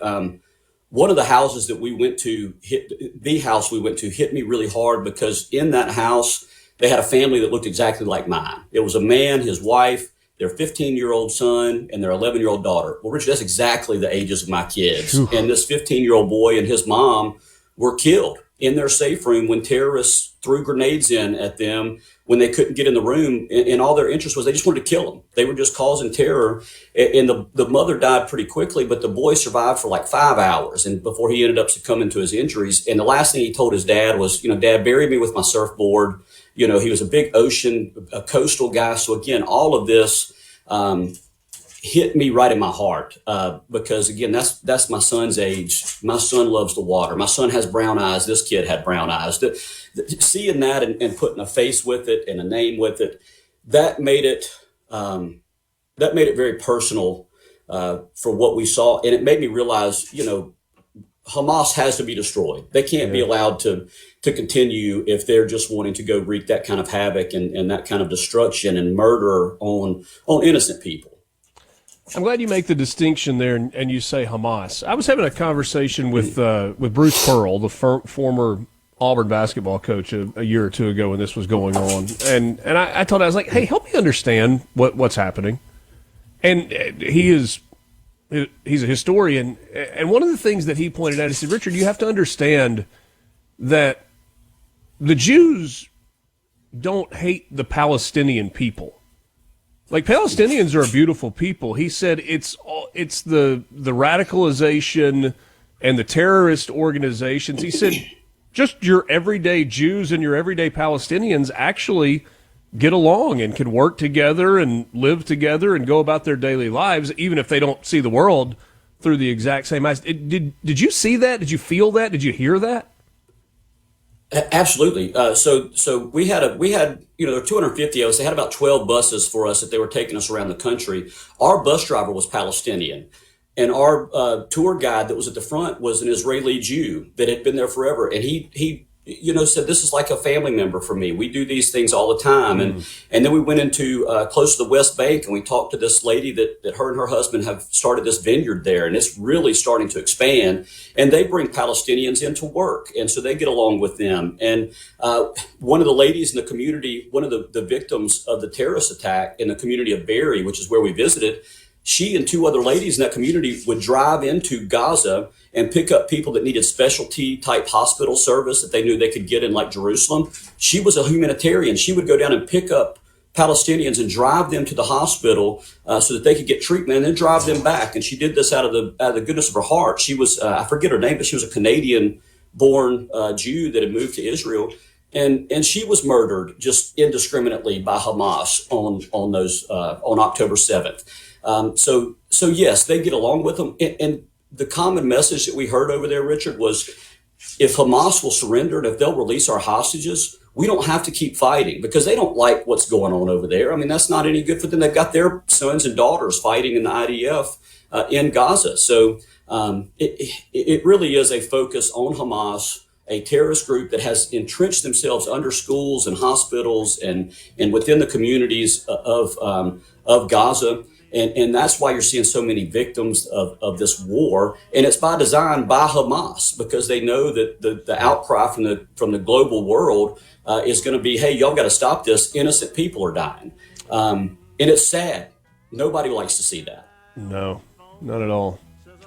one of the houses that we went to hit me really hard because in that house, they had a family that looked exactly like mine. It was a man, his wife, their 15-year-old son, and their 11-year-old daughter. Well, Richard, that's exactly the ages of my kids. Ooh. And this 15-year-old boy and his mom were killed in their safe room when terrorists threw grenades in at them when they couldn't get in the room. And all their interest was they just wanted to kill them. They were just causing terror. And the mother died pretty quickly, but the boy survived for like 5 hours and before he ended up succumbing to his injuries. And the last thing he told his dad was, Dad, bury me with my surfboard. He was a big a coastal guy. So again, all of this hit me right in my heart because again, that's my son's age. My son loves the water. My son has brown eyes. This kid had brown eyes. Seeing that and putting a face with it and a name with it, that made it very personal for what we saw, and it made me realize, Hamas has to be destroyed. They can't be allowed to continue if they're just wanting to go wreak that kind of havoc and that kind of destruction and murder on innocent people. I'm glad you make the distinction there and you say Hamas. I was having a conversation with Bruce Pearl, the former Auburn basketball coach, a year or two ago when this was going on. And I told him, I was like, hey, help me understand what's happening. And he's a historian. And one of the things that he pointed out, he said, Richard, you have to understand that the Jews don't hate the Palestinian people. Like, Palestinians are a beautiful people. He said it's the radicalization and the terrorist organizations. He said just your everyday Jews and your everyday Palestinians actually get along and can work together and live together and go about their daily lives, even if they don't see the world through the exact same eyes. Did you see that? Did you feel that? Did you hear that? Absolutely. So we had there were 250 of us. They had about 12 buses for us that they were taking us around the country. Our bus driver was Palestinian, and our tour guide that was at the front was an Israeli Jew that had been there forever. And he said, this is like a family member for me. We do these things all the time. And then we went into close to the West Bank, and we talked to this lady that her and her husband have started this vineyard there, and it's really starting to expand. And they bring Palestinians into work, and so they get along with them. And one of the ladies in the community, one of the victims of the terrorist attack in the community of Barry, which is where we visited, she and two other ladies in that community would drive into Gaza and pick up people that needed specialty type hospital service that they knew they could get in, like Jerusalem. She was a humanitarian. She would go down and pick up Palestinians and drive them to the hospital so that they could get treatment, and then drive them back. And she did this out of the goodness of her heart. She was, I forget her name, but she was a Canadian-born Jew that had moved to Israel. And she was murdered just indiscriminately by Hamas on October 7th. So yes, they get along with them. And the common message that we heard over there, Richard, was if Hamas will surrender and if they'll release our hostages, we don't have to keep fighting, because they don't like what's going on over there. I mean, that's not any good for them. They've got their sons and daughters fighting in the IDF in Gaza. So it really is a focus on Hamas, a terrorist group that has entrenched themselves under schools and hospitals and within the communities of Gaza. And that's why you're seeing so many victims of this war. And it's by design by Hamas, because they know that the outcry from the global world is going to be, hey, y'all got to stop this. Innocent people are dying. And it's sad. Nobody likes to see that. No, not at all.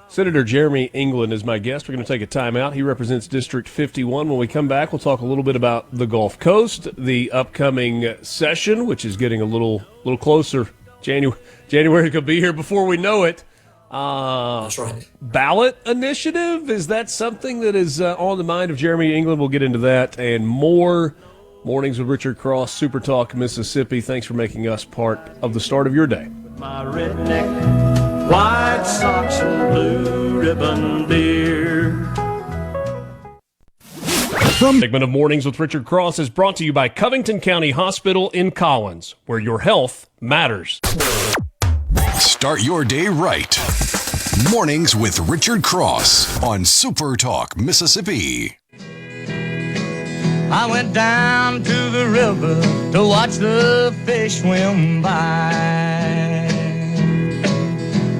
Senator Jeremy England is my guest. We're going to take a timeout. He represents District 51. When we come back, we'll talk a little bit about the Gulf Coast, the upcoming session, which is getting a little closer. January could be here before we know it. That's right. Ballot initiative, is that something that is on the mind of Jeremy England? We'll get into that and more. Mornings with Richard Cross, Super Talk, Mississippi. Thanks for making us part of the start of your day. My redneck, white socks and blue ribbon beer. Segment of Mornings with Richard Cross is brought to you by Covington County Hospital in Collins, where your health matters. Start your day right. Mornings with Richard Cross on Super Talk, Mississippi. I went down to the river to watch the fish swim by.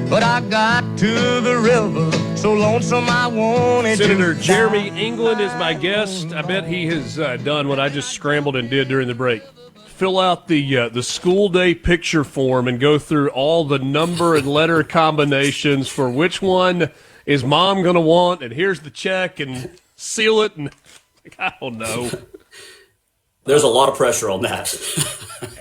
But I got to the river so lonesome I wanted Senator to Jeremy England is my guest. I bet he has done what I just scrambled and did during the break. Fill out the school day picture form and go through all the number and letter combinations for which one is mom going to want, and here's the check, and seal it and I don't know. There's a lot of pressure on that.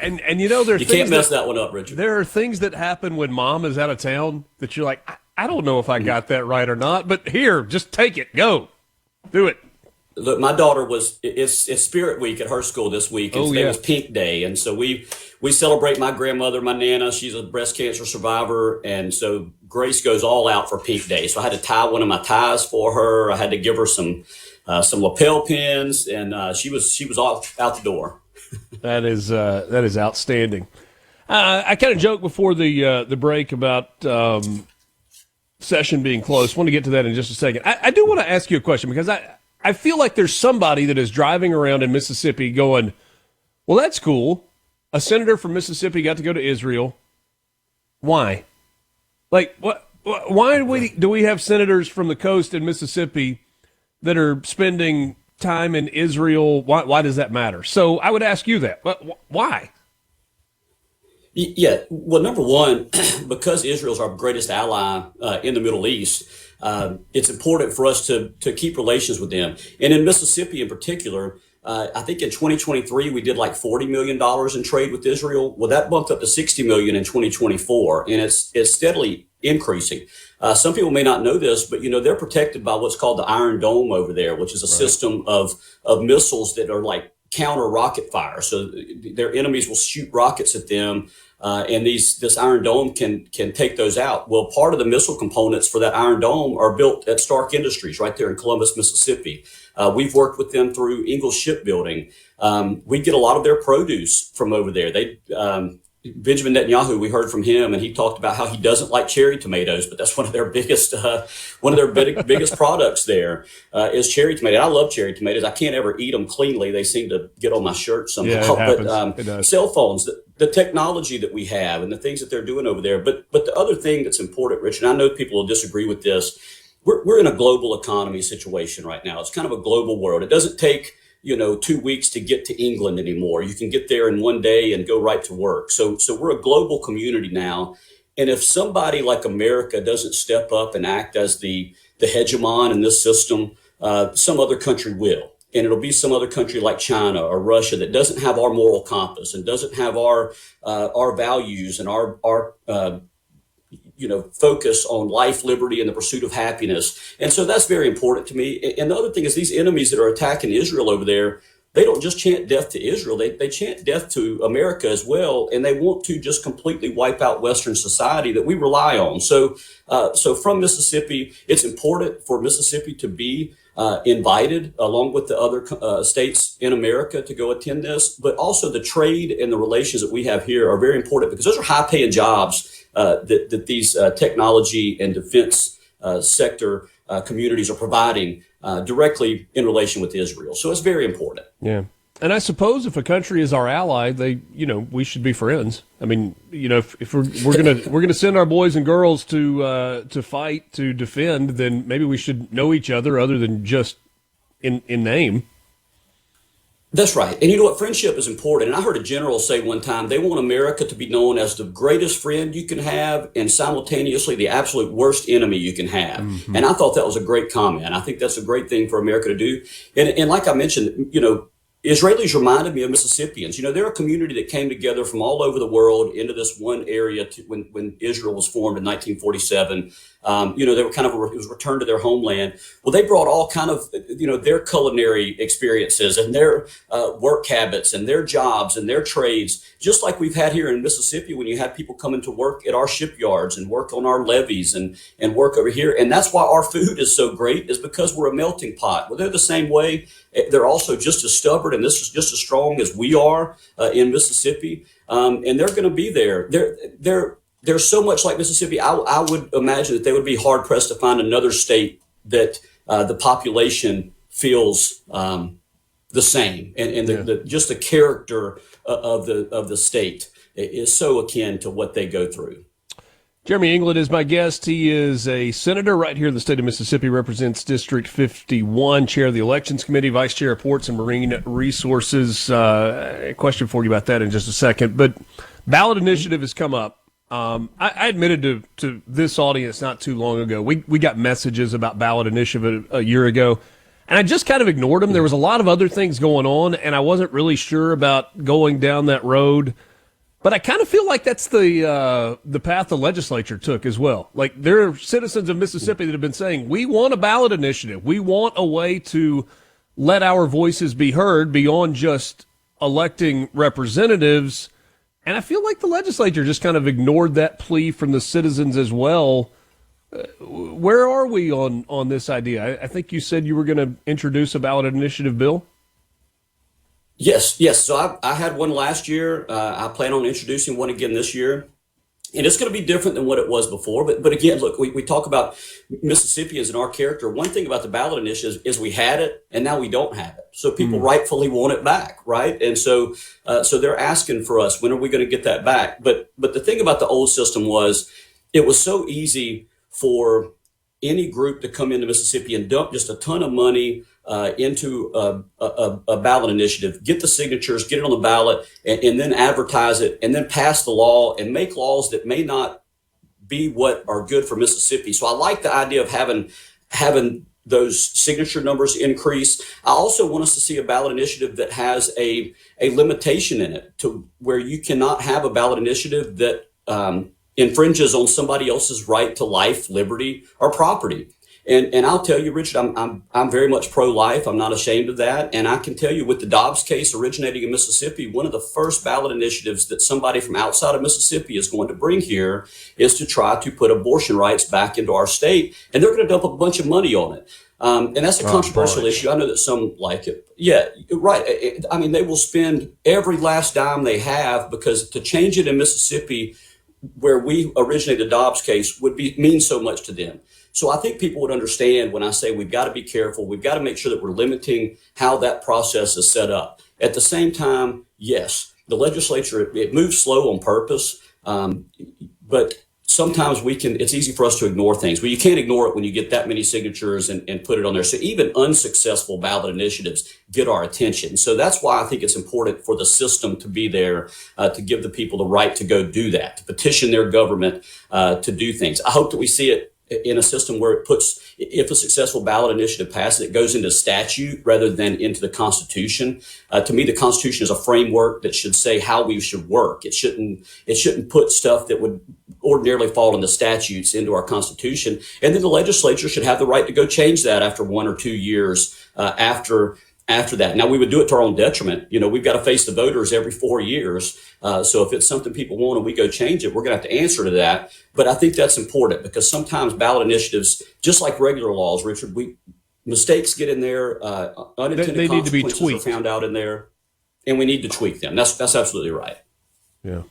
and you know, you can't mess that one up, Richard. There are things that happen when mom is out of town that you're like, I don't know if I got that right or not, but here, just take it. Go. Do it. Look, my daughter it's Spirit Week at her school this week, and today was Pink Day. And so we celebrate my grandmother, my Nana. She's a breast cancer survivor. And so Grace goes all out for Pink Day. So I had to tie one of my ties for her. I had to give her some lapel pins, and she was all out the door. That is outstanding. I kind of joked before the break about session being close. I want to get to that in just a second. I do want to ask you a question, because I feel like there's somebody that is driving around in Mississippi going, well, that's cool. A senator from Mississippi got to go to Israel. Why? Like, what? Why do we have senators from the coast in Mississippi that are spending time in Israel? Why does that matter? So I would ask you that. Why? Yeah, well, number one, because Israel's our greatest ally in the Middle East, it's important for us to keep relations with them. And in Mississippi in particular, I think in 2023, we did like $40 million in trade with Israel. Well, that bumped up to $60 million in 2024, and it's steadily increasing. Some people may not know this, but, you know, they're protected by what's called the Iron Dome over there, which is a system of missiles that are like counter rocket fire. So their enemies will shoot rockets at them. And this Iron Dome can take those out. Well, part of the missile components for that Iron Dome are built at Stark Industries right there in Columbus, Mississippi. We've worked with them through Ingalls Shipbuilding. We get a lot of their produce from over there. Benjamin Netanyahu, we heard from him, and he talked about how he doesn't like cherry tomatoes, but that's one of their biggest biggest products there is cherry tomato. I love cherry tomatoes. I can't ever eat them cleanly. They seem to get on my shirt somehow. Yeah, but cell phones, the technology that we have, and the things that they're doing over there. But the other thing that's important, Rich, and I know people will disagree with this, we're in a global economy situation right now. It's kind of a global world. It doesn't take 2 weeks to get to England anymore. You can get there in one day and go right to work. So we're a global community now. And if somebody like America doesn't step up and act as the hegemon in this system, some other country will. And it'll be some other country like China or Russia that doesn't have our moral compass and doesn't have our values and our focus on life, liberty, and the pursuit of happiness. And so that's very important to me. And the other thing is these enemies that are attacking Israel over there, they don't just chant death to Israel. They chant death to America as well. And they want to just completely wipe out Western society that we rely on. So from Mississippi, it's important for Mississippi to be invited along with the other states in America to go attend this. But also the trade and the relations that we have here are very important, because those are high paying jobs that these technology and defense sector communities are providing directly in relation with Israel. So it's very important. Yeah. And I suppose if a country is our ally, we should be friends. I mean, if we're gonna send our boys and girls to fight, to defend, then maybe we should know each other than just in name. That's right. And you know what? Friendship is important. And I heard a general say one time, they want America to be known as the greatest friend you can have and simultaneously the absolute worst enemy you can have. Mm-hmm. And I thought that was a great comment. I think that's a great thing for America to do. And like I mentioned, Israelis reminded me of Mississippians. They're a community that came together from all over the world into this one area when Israel was formed in 1947. They were it was returned to their homeland. Well, they brought all kind of, their culinary experiences and their work habits and their jobs and their trades, just like we've had here in Mississippi when you had people coming to work at our shipyards and work on our levees and work over here. And that's why our food is so great, is because we're a melting pot. Well, they're the same way. They're also just as stubborn and this is just as strong as we are in Mississippi. And they're going to be there. They're so much like Mississippi. I would imagine that they would be hard pressed to find another state that the population feels the same, and just the character of the state is so akin to what they go through. Jeremy England is my guest. He is a senator right here in the state of Mississippi, represents District 51, chair of the Elections Committee, vice chair of Ports and Marine Resources. A question for you about that in just a second. But ballot initiative has come up. I admitted to this audience not too long ago, we got messages about ballot initiative a year ago. And I just kind of ignored them. There was a lot of other things going on, and I wasn't really sure about going down that road. But I kind of feel like that's the path the legislature took as well. Like, there are citizens of Mississippi that have been saying, we want a ballot initiative. We want a way to let our voices be heard beyond just electing representatives. And I feel like the legislature just kind of ignored that plea from the citizens as well. Where are we on this idea? I think you said you were going to introduce a ballot initiative bill. Yes. So I had one last year. I plan on introducing one again this year. And it's going to be different than what it was before. But again, look, we talk about Mississippians and our character. One thing about the ballot initiative is we had it and now we don't have it. So people rightfully want it back, right? And so they're asking for us, when are we going to get that back? But the thing about the old system was it was so easy for any group to come into Mississippi and dump just a ton of money into a ballot initiative, get the signatures, get it on the ballot, and then advertise it, and then pass the law and make laws that may not be what are good for Mississippi. So I like the idea of having those signature numbers increase. I also want us to see a ballot initiative that has a limitation in it, to where you cannot have a ballot initiative that infringes on somebody else's right to life, liberty, or property. And I'll tell you, Richard, I'm very much pro-life. I'm not ashamed of that. And I can tell you, with the Dobbs case originating in Mississippi, one of the first ballot initiatives that somebody from outside of Mississippi is going to bring here is to try to put abortion rights back into our state. And they're going to dump a bunch of money on it. And that's a controversial issue. I know that some like it. Yeah, right. I mean, they will spend every last dime they have, because to change it in Mississippi, where we originated the Dobbs case, would mean so much to them. So I think people would understand when I say we've got to be careful. We've got to make sure that we're limiting how that process is set up. At the same time, yes, the legislature, it moves slow on purpose. But sometimes it's easy for us to ignore things. Well, you can't ignore it when you get that many signatures and put it on there. So even unsuccessful ballot initiatives get our attention. So that's why I think it's important for the system to be there, to give the people the right to go do that, to petition their government to do things. I hope that we see it in a system where it puts, if a successful ballot initiative passes, it goes into statute rather than into the Constitution. To me, the Constitution is a framework that should say how we should work. It shouldn't put stuff that would ordinarily fall into statutes into our Constitution. And then the legislature should have the right to go change that after 1 or 2 years after that. Now, we would do it to our own detriment. You know, we've got to face the voters every 4 years. So if it's something people want and we go change it, we're going to have to answer to that. But I think that's important, because sometimes ballot initiatives, just like regular laws, Richard, mistakes get in there, unintended they need to be consequences tweaked. are found out in there, and we need to tweak them. That's absolutely right. Yeah.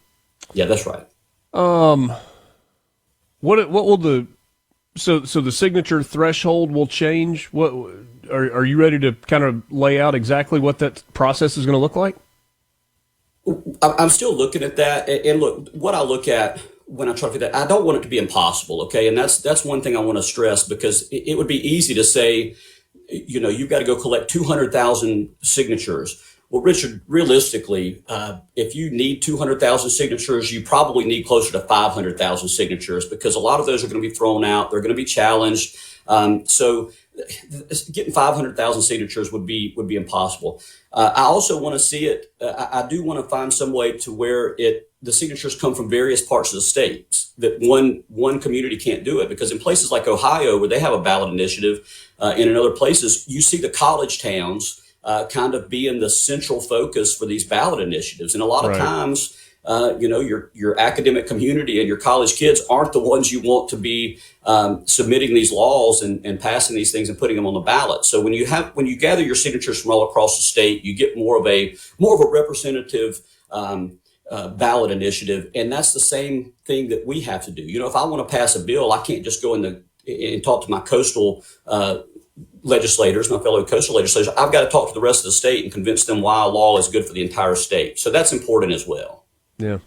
Yeah, that's right. What will so the signature threshold will change? What are you ready to kind of lay out exactly what that process is going to look like? I'm still looking at that. And look, what I look at when I try to figure that, I don't want it to be impossible. Okay. And that's one thing I want to stress, because it would be easy to say, you know, you've got to go collect 200,000 signatures. Well, Richard, realistically, if you need 200,000 signatures, you probably need closer to 500,000 signatures, because a lot of those are going to be thrown out. They're going to be challenged. So getting 500,000 signatures would be impossible. I also want to see it. I do want to find some way to where the signatures come from various parts of the states, that one community can't do it, because in places like Ohio, where they have a ballot initiative, and in other places, you see the college towns kind of being the central focus for these ballot initiatives. And a lot of times, you know, your academic community and your college kids aren't the ones you want to be submitting these laws and passing these things and putting them on the ballot. So when you gather your signatures from all across the state, you get more of a representative ballot initiative. And that's the same thing that we have to do. You know, if I want to pass a bill, I can't just go and talk to my coastal legislators, my fellow coastal legislators. I've got to talk to the rest of the state and convince them why a law is good for the entire state. So that's important as well. Yeah.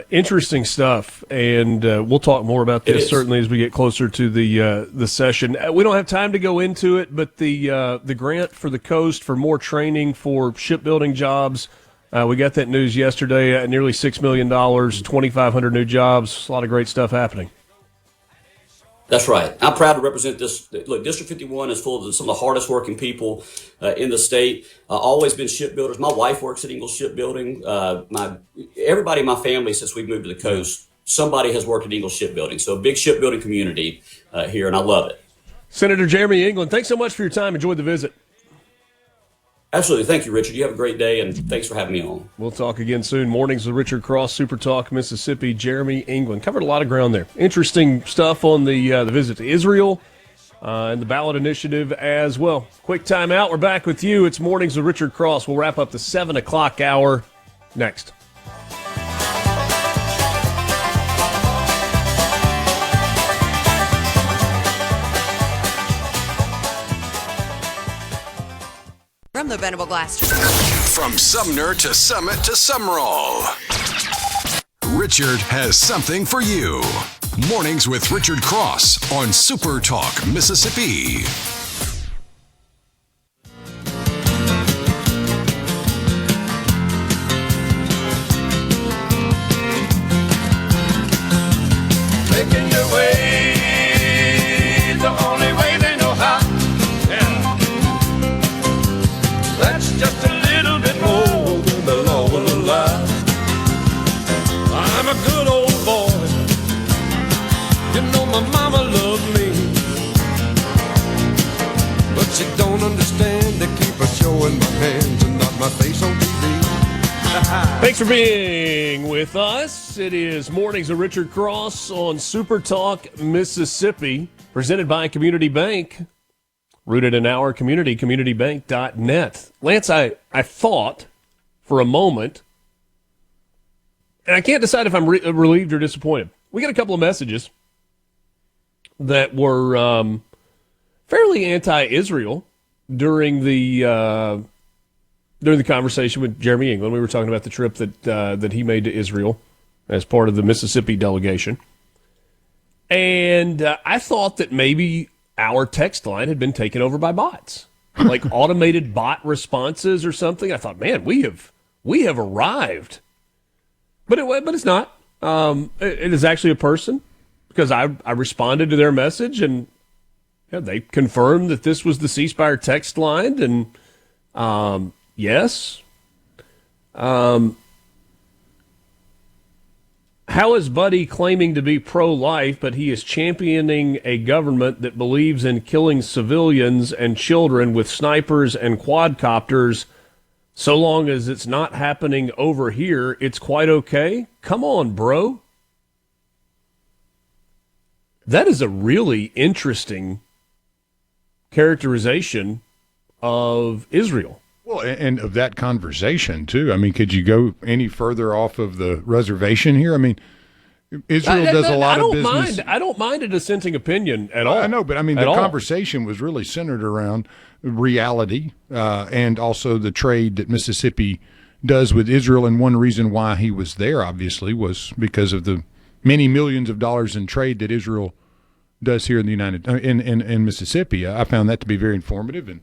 Interesting stuff. And we'll talk more about this certainly as we get closer to the session. We don't have time to go into it, but the grant for the coast for more training for shipbuilding jobs, we got that news yesterday, nearly $6 million, 2,500 new jobs, a lot of great stuff happening. That's right. I'm proud to represent this. Look, District 51 is full of some of the hardest working people in the state. Always been shipbuilders. My wife works at Ingalls Shipbuilding. Everybody in my family, since we've moved to the coast, somebody has worked at Ingalls Shipbuilding. So a big shipbuilding community here, and I love it. Senator Jeremy England, thanks so much for your time. Enjoyed the visit. Absolutely. Thank you, Richard. You have a great day, and thanks for having me on. We'll talk again soon. Mornings with Richard Cross, Super Talk, Mississippi. Jeremy England. Covered a lot of ground there. Interesting stuff on the visit to Israel and the ballot initiative as well. Quick time out. We're back with you. It's Mornings with Richard Cross. We'll wrap up the 7 o'clock hour next. From the Venable Glass. From Sumner to Summit to Summerall, Richard has something for you. Mornings with Richard Cross on Super Talk, Mississippi. Making your way the only way they know how. That's just a little bit more than the law will allow. I'm a good old boy. You know my mama loved me, but she don't understand. They keep a show in my hands and not my face on TV. Thanks for being with us. It is Mornings of Richard Cross on Super Talk, Mississippi, presented by Community Bank. Rooted in our community, communitybank.net. Lance, I thought for a moment, and I can't decide if I'm relieved or disappointed. We got a couple of messages that were fairly anti-Israel during the conversation with Jeremy England. We were talking about the trip that he made to Israel as part of the Mississippi delegation. And I thought that maybe our text line had been taken over by bots, like automated bot responses or something. I thought, man, we have arrived, but it's not. It is actually a person, because I responded to their message, and they confirmed that this was the C Spire text line, and yes. How is Buddy claiming to be pro-life, but he is championing a government that believes in killing civilians and children with snipers and quadcopters? So long as it's not happening over here, it's quite okay? Come on, bro. That is a really interesting characterization of Israel. Well, and of that conversation, too. I mean, could you go any further off of the reservation here? I mean, Israel does a lot of business. I don't mind a dissenting opinion at all. I know, but I mean, the conversation was really centered around reality and also the trade that Mississippi does with Israel. And one reason why he was there, obviously, was because of the many millions of dollars in trade that Israel does here in the in Mississippi. I found that to be very informative. And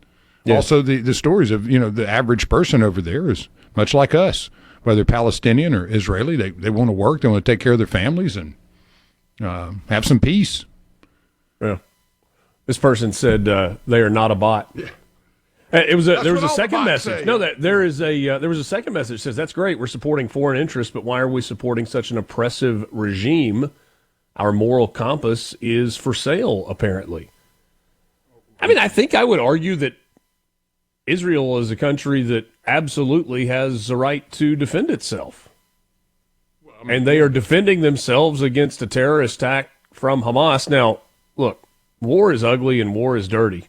also the stories of, the average person over there is much like us, whether Palestinian or Israeli. They want to work, they want to take care of their families and have some peace. Yeah. This person said they are not a bot. Yeah. There was a second message. No, there was a second message that says, that's great, we're supporting foreign interests, but why are we supporting such an oppressive regime? Our moral compass is for sale, apparently. I mean, I think I would argue that Israel is a country that absolutely has the right to defend itself. And they are defending themselves against a terrorist attack from Hamas. Now, look, war is ugly and war is dirty.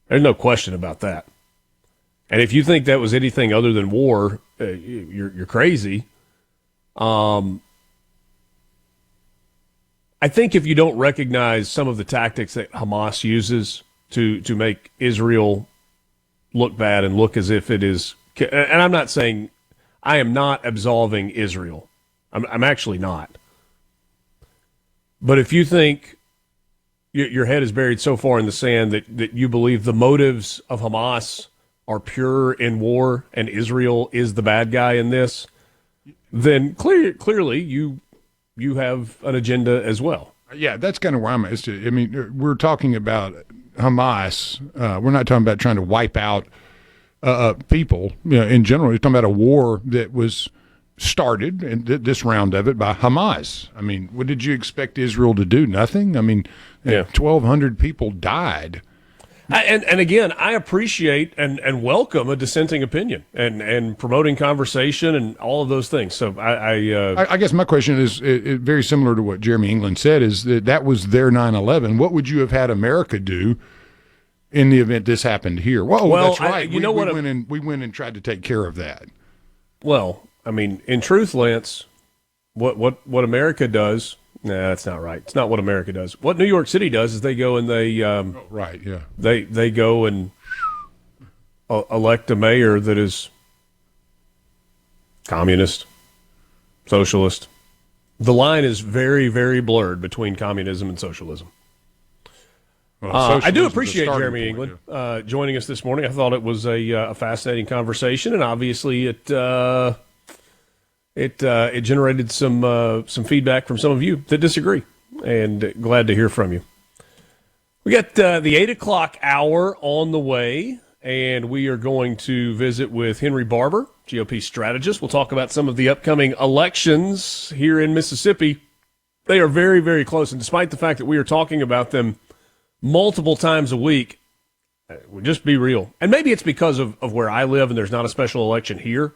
There's no question about that. And if you think that was anything other than war, you're crazy. I think if you don't recognize some of the tactics that Hamas uses to make Israel look bad and look as if it is, and I'm not saying, I am not absolving Israel. I'm actually not. But if you think your head is buried so far in the sand that you believe the motives of Hamas are pure in war and Israel is the bad guy in this, then clearly you have an agenda as well. Yeah, that's kind of where I'm at. I mean, we're talking about Hamas. We're not talking about trying to wipe out people. In general, we're talking about a war that was started, and this round of it, by Hamas. I mean, what did you expect Israel to do? Nothing? I mean, 1,200 people died. And again, I appreciate and welcome a dissenting opinion and promoting conversation and all of those things. So I guess my question is very similar to what Jeremy England said, is that was their 9/11. What would you have had America do in the event this happened here? Well, that's right. We went and tried to take care of that. Well, I mean, in truth, Lance, what America does. Nah, that's not right. It's not what America does. What New York City does is they go and they they go and elect a mayor that is communist, socialist. The line is very, very blurred between communism and socialism. Well, I do appreciate Jeremy England joining us this morning. I thought it was a fascinating conversation, and obviously it generated some feedback from some of you that disagree, and glad to hear from you. We got the 8 o'clock hour on the way, and we are going to visit with Henry Barbour, GOP strategist. We'll talk about some of the upcoming elections here in Mississippi. They are very, very close, and despite the fact that we are talking about them multiple times a week, we'll just be real. And maybe it's because of where I live and there's not a special election here.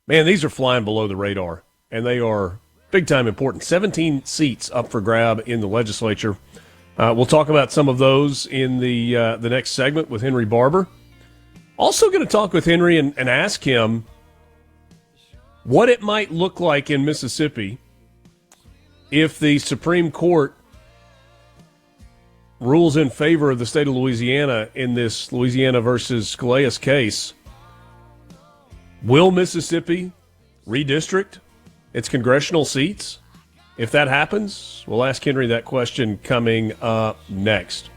Man, these are flying below the radar, and they are big-time important. 17 seats up for grab in the legislature. We'll talk about some of those in the next segment with Henry Barbour. Also going to talk with Henry and ask him what it might look like in Mississippi if the Supreme Court rules in favor of the state of Louisiana in this Louisiana versus Scalia's case. Will Mississippi redistrict its congressional seats? If that happens, we'll ask Henry that question coming up next.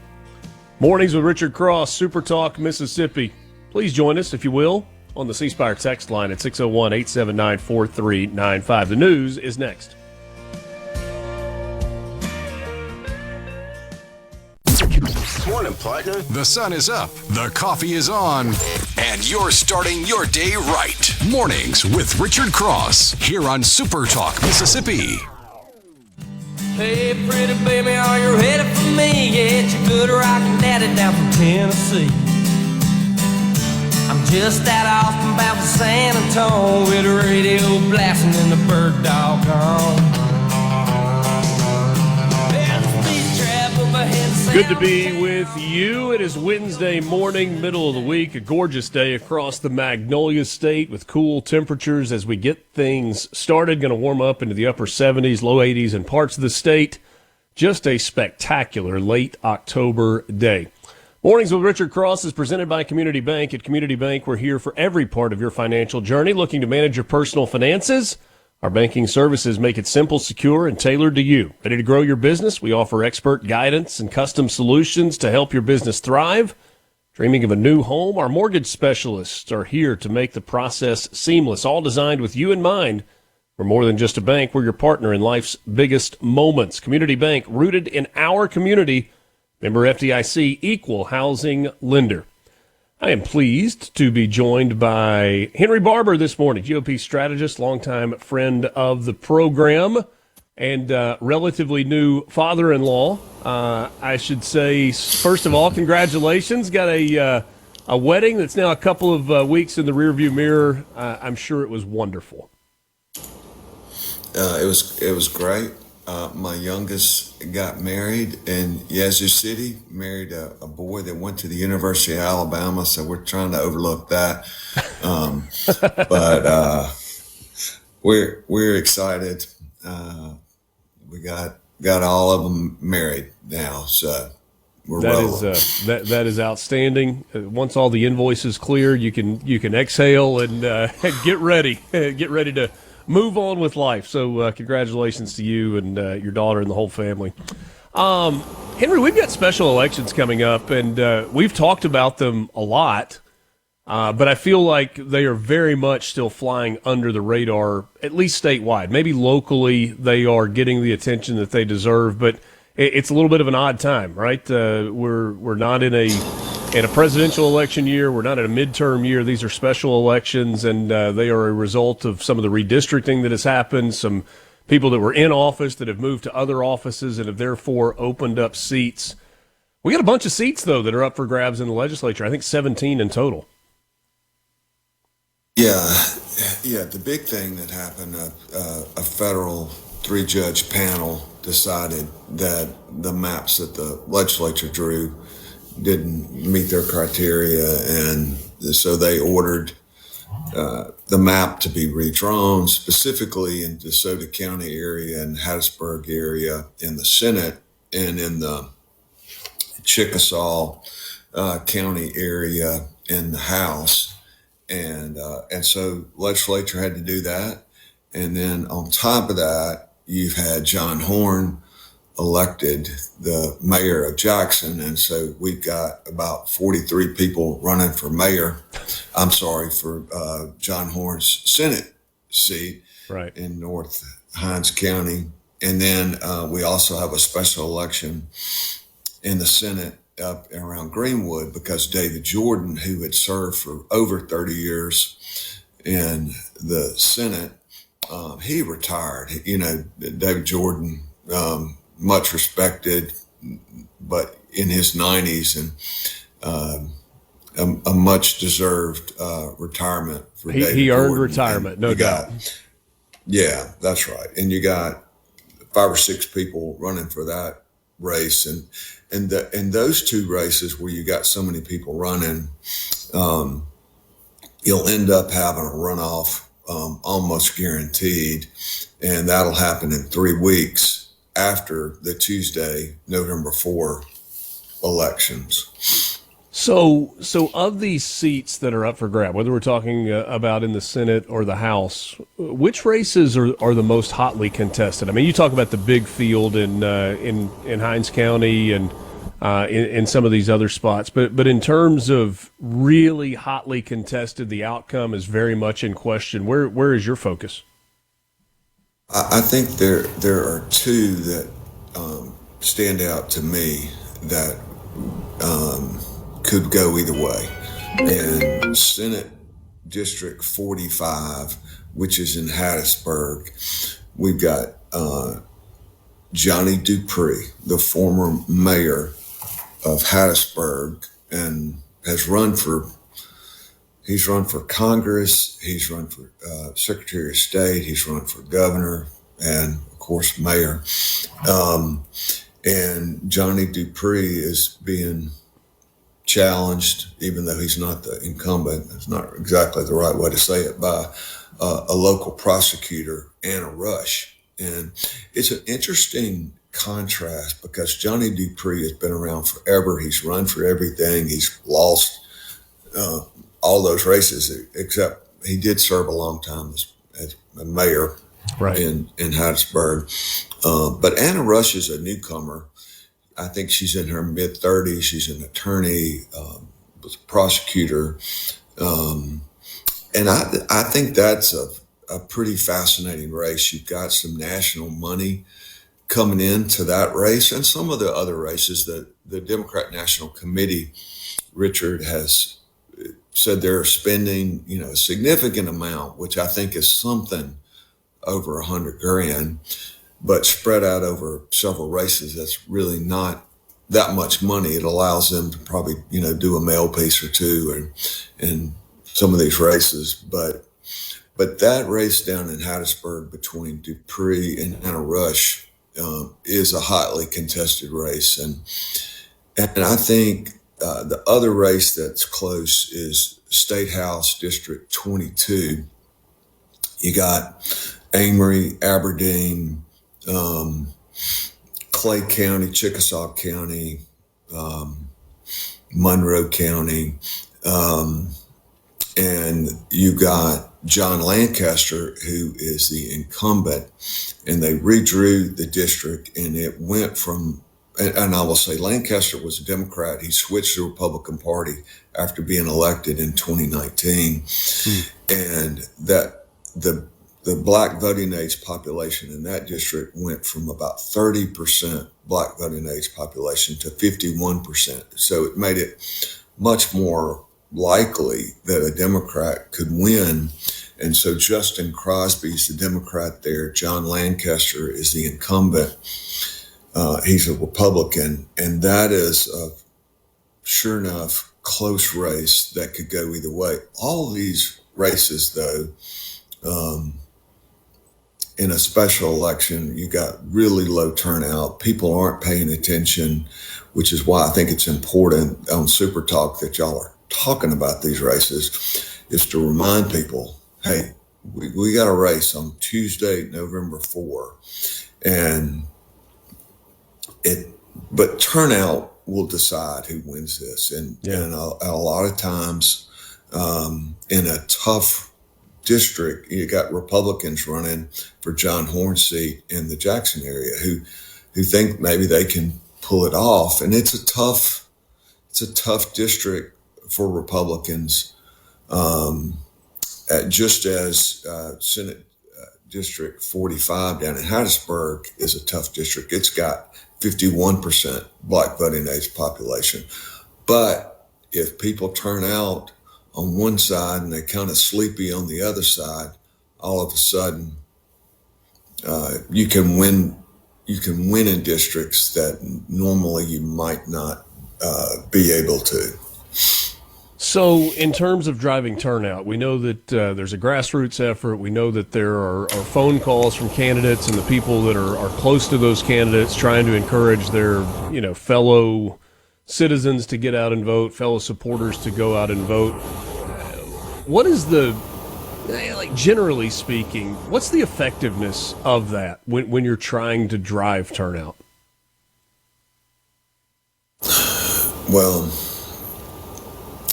Mornings with Richard Cross, SuperTalk Mississippi. Please join us, if you will, on the C Spire text line at 601-879-4395. The news is next. Morning, partner. The sun is up, the coffee is on, and you're starting your day right. Mornings with Richard Cross, here on SuperTalk Mississippi. Hey, pretty baby, are you ready for me? Yeah, it's your good rockin' daddy down from Tennessee. I'm just that Austin bound for San Antonio with the radio blasting and the bird dog on. Good to be with you. It is Wednesday morning, middle of the week, a gorgeous day across the Magnolia State with cool temperatures as we get things started. Going to warm up into the upper 70s, low 80s in parts of the state. Just a spectacular late October day. Mornings with Richard Cross is presented by Community Bank. At Community Bank, we're here for every part of your financial journey. Looking to manage your personal finances? Our banking services make it simple, secure, and tailored to you. Ready to grow your business? We offer expert guidance and custom solutions to help your business thrive. Dreaming of a new home? Our mortgage specialists are here to make the process seamless, all designed with you in mind. We're more than just a bank. We're your partner in life's biggest moments. Community Bank, rooted in our community. Member FDIC, equal housing lender. I am pleased to be joined by Henry Barbour this morning, GOP strategist, longtime friend of the program, and relatively new father-in-law. I should say, first of all, congratulations. Got a wedding that's now a couple of weeks in the rearview mirror. I'm sure it was wonderful. It was great. My youngest got married in Yazoo City, married a boy that went to the University of Alabama, so we're trying to overlook that. But we're excited. We got all of them married now, so we're rolling. That is outstanding. Once all the invoices clear, you can exhale and get ready to move on with life. So congratulations to you and your daughter and the whole family. Henry, we've got special elections coming up, and we've talked about them a lot. But I feel like they are very much still flying under the radar, at least statewide. Maybe locally they are getting the attention that they deserve, but it's a little bit of an odd time, right? We're not in a presidential election year. We're not in a midterm year. These are special elections, and they are a result of some of the redistricting that has happened, some people that were in office that have moved to other offices and have therefore opened up seats. We got a bunch of seats, though, that are up for grabs in the legislature. I think 17 in total. Yeah. The big thing that happened, a federal 3-judge panel decided that the maps that the legislature drew didn't meet their criteria, and so they ordered the map to be redrawn, specifically in DeSoto County area and Hattiesburg area in the Senate, and in the Chickasaw County area in the House. And so legislature had to do that. And then on top of that, you've had John Horn elected the mayor of Jackson. And so we've got about 43 people running for mayor. I'm sorry, for John Horn's Senate seat in North Hinds County. And then we also have a special election in the Senate up around Greenwood, because David Jordan, who had served for over 30 years in the Senate, he retired. You know, David Jordan, much respected, but in his 90s, and a much deserved retirement for David He earned Jordan. retirement, no doubt. Yeah, that's right. And you got 5 or 6 people running for that race, and those 2 races where you got so many people running, you'll end up having a runoff almost guaranteed, and that'll happen in 3 weeks after the Tuesday, November 4 elections. So of these seats that are up for grab, whether we're talking about in the Senate or the House, which races are the most hotly contested? I mean, you talk about the big field in Hinds County and in some of these other spots, but in terms of really hotly contested, the outcome is very much in question. Where is your focus? I think there are 2 that stand out to me that could go either way. And Senate District 45, which is in Hattiesburg, we've got Johnny Dupree, the former mayor of Hattiesburg, and he's run for Congress, he's run for Secretary of State, he's run for governor, and of course mayor. And Johnny Dupree is being challenged, even though he's not the incumbent, it's not exactly the right way to say it, by a local prosecutor, Anna Rush. And it's an interesting contrast, because Johnny Dupree has been around forever. He's run for everything. He's lost all those races, except he did serve a long time as a mayor in Hattiesburg. But Anna Rush is a newcomer. I think she's in her mid-30s. She's an attorney, was a prosecutor. And I think that's a pretty fascinating race. You've got some national money coming into that race, and some of the other races that the Democrat National Committee, Richard, has said they're spending, a significant amount, which I think is something over $100,000, but spread out over several races. That's really not that much money. It allows them to probably, do a mail piece or 2 and some of these races, but that race down in Hattiesburg between Dupree and Anna Rush is a hotly contested race, and I think the other race that's close is State House District 22. You got Amory, Aberdeen, Clay County, Chickasaw County, Monroe County, and you got John Lancaster, who is the incumbent, and they redrew the district, and it went from and I will say Lancaster was a Democrat. He switched to the Republican Party after being elected in 2019. And that the black voting age population in that district went from about 30% black voting age population to 51%. So it made it much more likely that a Democrat could win. And so Justin Crosby's the Democrat there. John Lancaster is the incumbent. He's a Republican. And that is a, sure enough, close race that could go either way. All of these races, though, in a special election, you got really low turnout. People aren't paying attention, which is why I think it's important on SuperTalk that y'all are talking about these races, is to remind people, hey, we got a race on Tuesday, November 4, but turnout will decide who wins this. And a lot of times in a tough district, you got Republicans running for John Horn's seat in the Jackson area who think maybe they can pull it off. And it's a tough district for Republicans, just as Senate District 45 down in Hattiesburg is a tough district. It's got 51% black voting age population. But if people turn out on one side and they're kind of sleepy on the other side, all of a sudden you can win in districts that normally you might not be able to. So in terms of driving turnout, we know that there's a grassroots effort. We know that there are phone calls from candidates and the people that are close to those candidates trying to encourage their fellow citizens to get out and vote, fellow supporters to go out and vote. What is generally speaking, what's the effectiveness of that when you're trying to drive turnout? Well,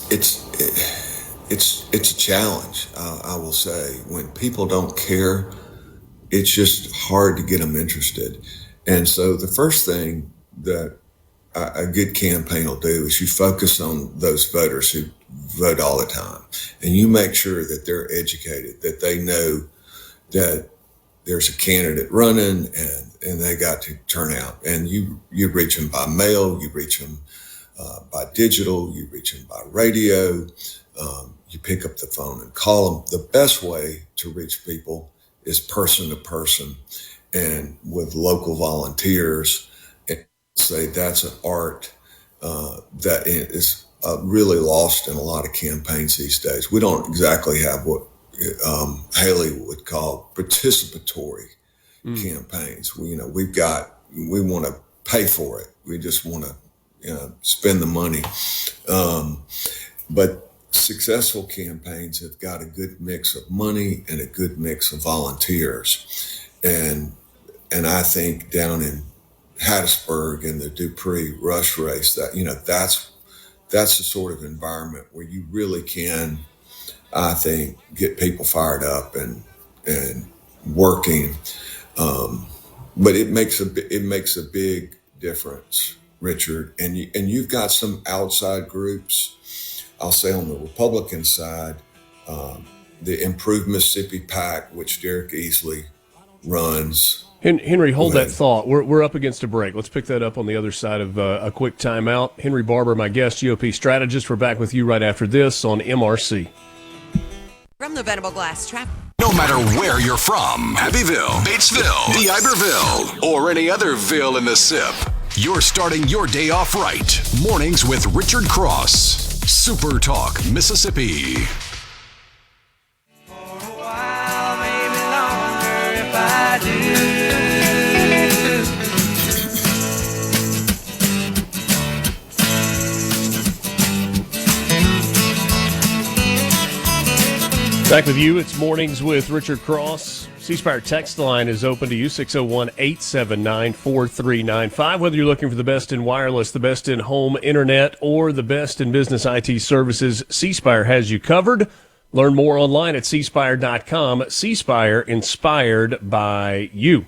it's a challenge. I will say, when people don't care, it's just hard to get them interested. And so the first thing that a good campaign will do is you focus on those voters who vote all the time, and you make sure that they're educated, that they know that there's a candidate running and they got to turn out. And you reach them by mail, you reach them by digital, you reach them by radio, you pick up the phone and call them. The best way to reach people is person to person and with local volunteers. And say that's an art that is really lost in a lot of campaigns these days. We don't exactly have what Haley would call participatory campaigns. We want to pay for it. We just want to spend the money. But successful campaigns have got a good mix of money and a good mix of volunteers. And I think down in Hattiesburg and the Dupree Rush race, that's the sort of environment where you really can, I think, get people fired up and working. But it makes a big difference, Richard. And you've got some outside groups. I'll say on the Republican side, the Improved Mississippi PAC, which Derek Easley runs. Henry, hold that thought. We're up against a break. Let's pick that up on the other side of a quick timeout. Henry Barbour, my guest, GOP strategist. We're back with you right after this on MRC. From the Venable Glass Trap. No matter where you're from, Abbeville, Batesville, DeIberville, or any other ville in the SIP, you're starting your day off right. Mornings with Richard Cross. Super Talk, Mississippi. For a while, maybe longer if I do. Back with you. It's Mornings with Richard Cross. C-Spire text line is open to you, 601-879-4395. Whether you're looking for the best in wireless, the best in home internet, or the best in business IT services, C-Spire has you covered. Learn more online at cspire.com. C-Spire, inspired by you.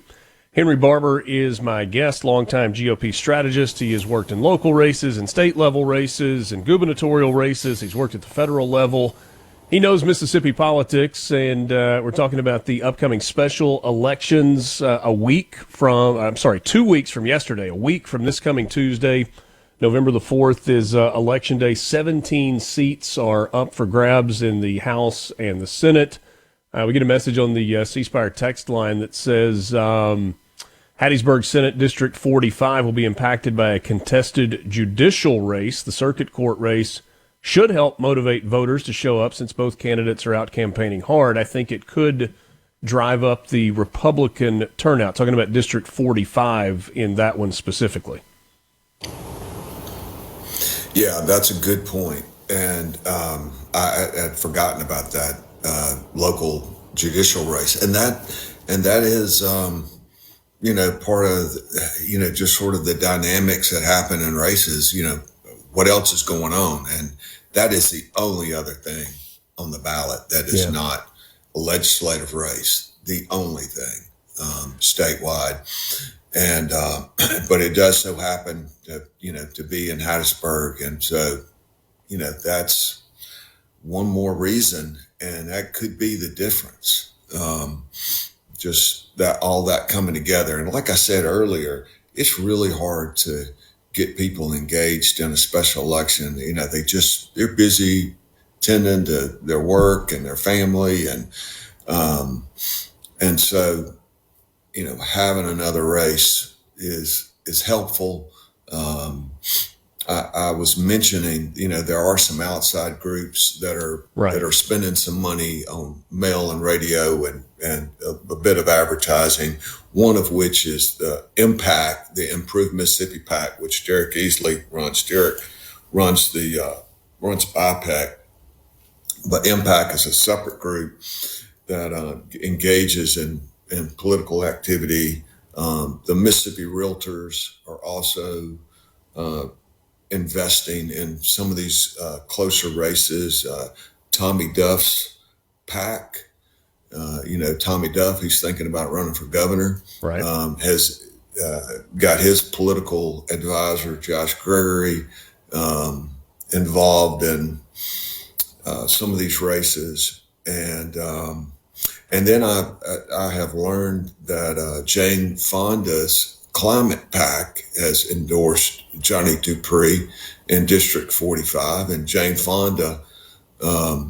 Henry Barbour is my guest, longtime GOP strategist. He has worked in local races and state-level races and gubernatorial races. He's worked at the federal level. He knows Mississippi politics, and we're talking about the upcoming special elections 2 weeks from yesterday. A week from this coming Tuesday, November the 4th, is Election Day. 17 seats are up for grabs in the House and the Senate. We get a message on the C Spire text line that says Hattiesburg Senate District 45 will be impacted by a contested judicial race. The circuit court race should help motivate voters to show up since both candidates are out campaigning hard. I think it could drive up the Republican turnout. Talking about District 45 in that one specifically. Yeah, that's a good point. And I had forgotten about that local judicial race. And that is, part of, just sort of the dynamics that happen in races, what else is going on. And that is the only other thing on the ballot that is not a legislative race, the only thing statewide. And but it does so happen to be in Hattiesburg. And so, that's one more reason, and that could be the difference. Just that all that coming together. And like I said earlier, it's really hard to get people engaged in a special election. They're busy tending to their work and their family. And so, having another race is helpful. I was mentioning, there are some outside groups that are spending some money on mail and radio and a bit of advertising. One of which is the Impact, the Improved Mississippi PAC, which Derek Easley runs. Derek runs BIPAC, but Impact is a separate group that engages in political activity. The Mississippi Realtors are also investing in some of these closer races. Tommy Duff's PAC, Tommy Duff, he's thinking about running for governor, has got his political advisor, Josh Gregory, involved in some of these races. And then I have learned that Jane Fonda's Climate PAC has endorsed Johnny Dupree in District 45. And Jane Fonda, I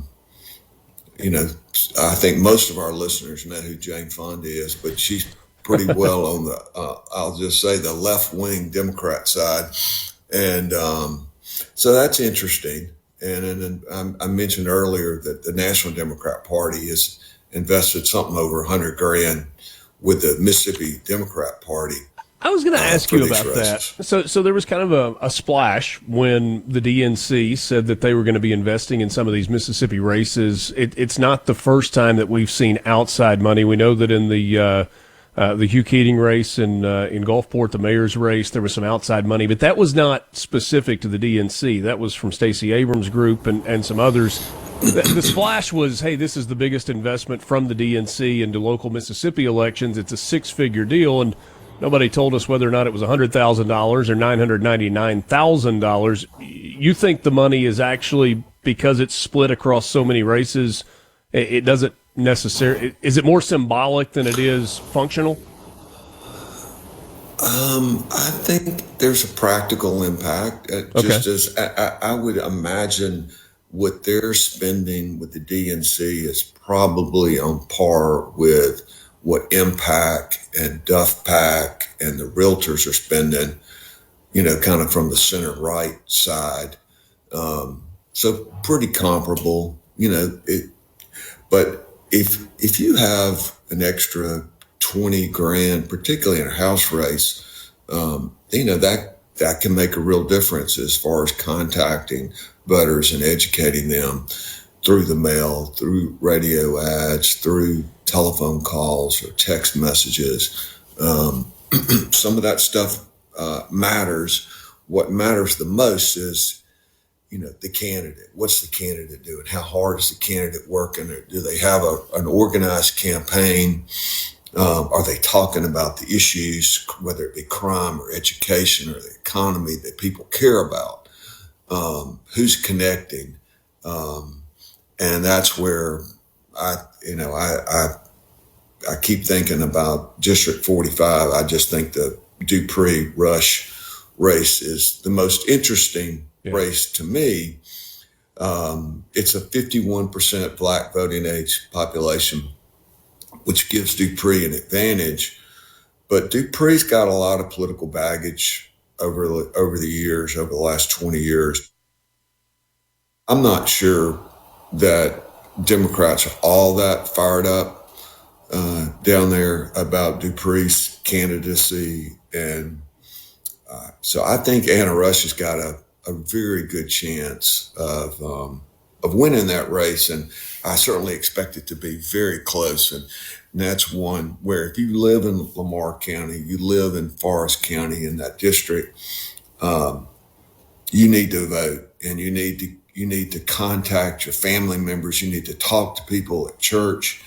think most of our listeners know who Jane Fonda is, but she's pretty well on the, I'll just say, the left-wing Democrat side. And so that's interesting. And I mentioned earlier that the National Democrat Party has invested something over $100,000 with the Mississippi Democrat Party. I was going to ask you about that. So there was kind of a splash when the DNC said that they were going to be investing in some of these Mississippi races. It's not the first time that we've seen outside money. We know that in the Hugh Keating race in Gulfport, the mayor's race, there was some outside money, but that was not specific to the DNC. That was from Stacey Abrams' group and some others. The splash was, hey, this is the biggest investment from the DNC into local Mississippi elections. It's a six-figure deal, and nobody told us whether or not it was $100,000 or $999,000. You think the money is actually, because it's split across so many races, it doesn't necessarily, is it more symbolic than it is functional? I think there's a practical impact. Just as I would imagine what they're spending with the DNC is probably on par with what Impact and Duff PAC and the Realtors are spending, kind of from the center-right side. So pretty comparable, but if you have an extra $20,000, particularly in a House race, that can make a real difference as far as contacting voters and educating them through the mail, through radio ads, through telephone calls or text messages. Some of that stuff matters. What matters the most is, the candidate. What's the candidate doing? How hard is the candidate working? Or do they have an organized campaign? Are they talking about the issues, whether it be crime or education or the economy that people care about? Who's connecting? And that's where I keep thinking about District 45. I just think the Dupree Rush race is the most interesting race to me. It's a 51% black voting age population, which gives Dupree an advantage. But Dupree's got a lot of political baggage over the years, over the last 20 years. I'm not sure that Democrats are all that fired up down there about Dupree's candidacy. And so I think Anna Rush has got a very good chance of winning that race. And I certainly expect it to be very close. And that's one where if you live in Lamar County, you live in Forest County in that district, you need to vote, and you need to contact your family members. You need to talk to people at church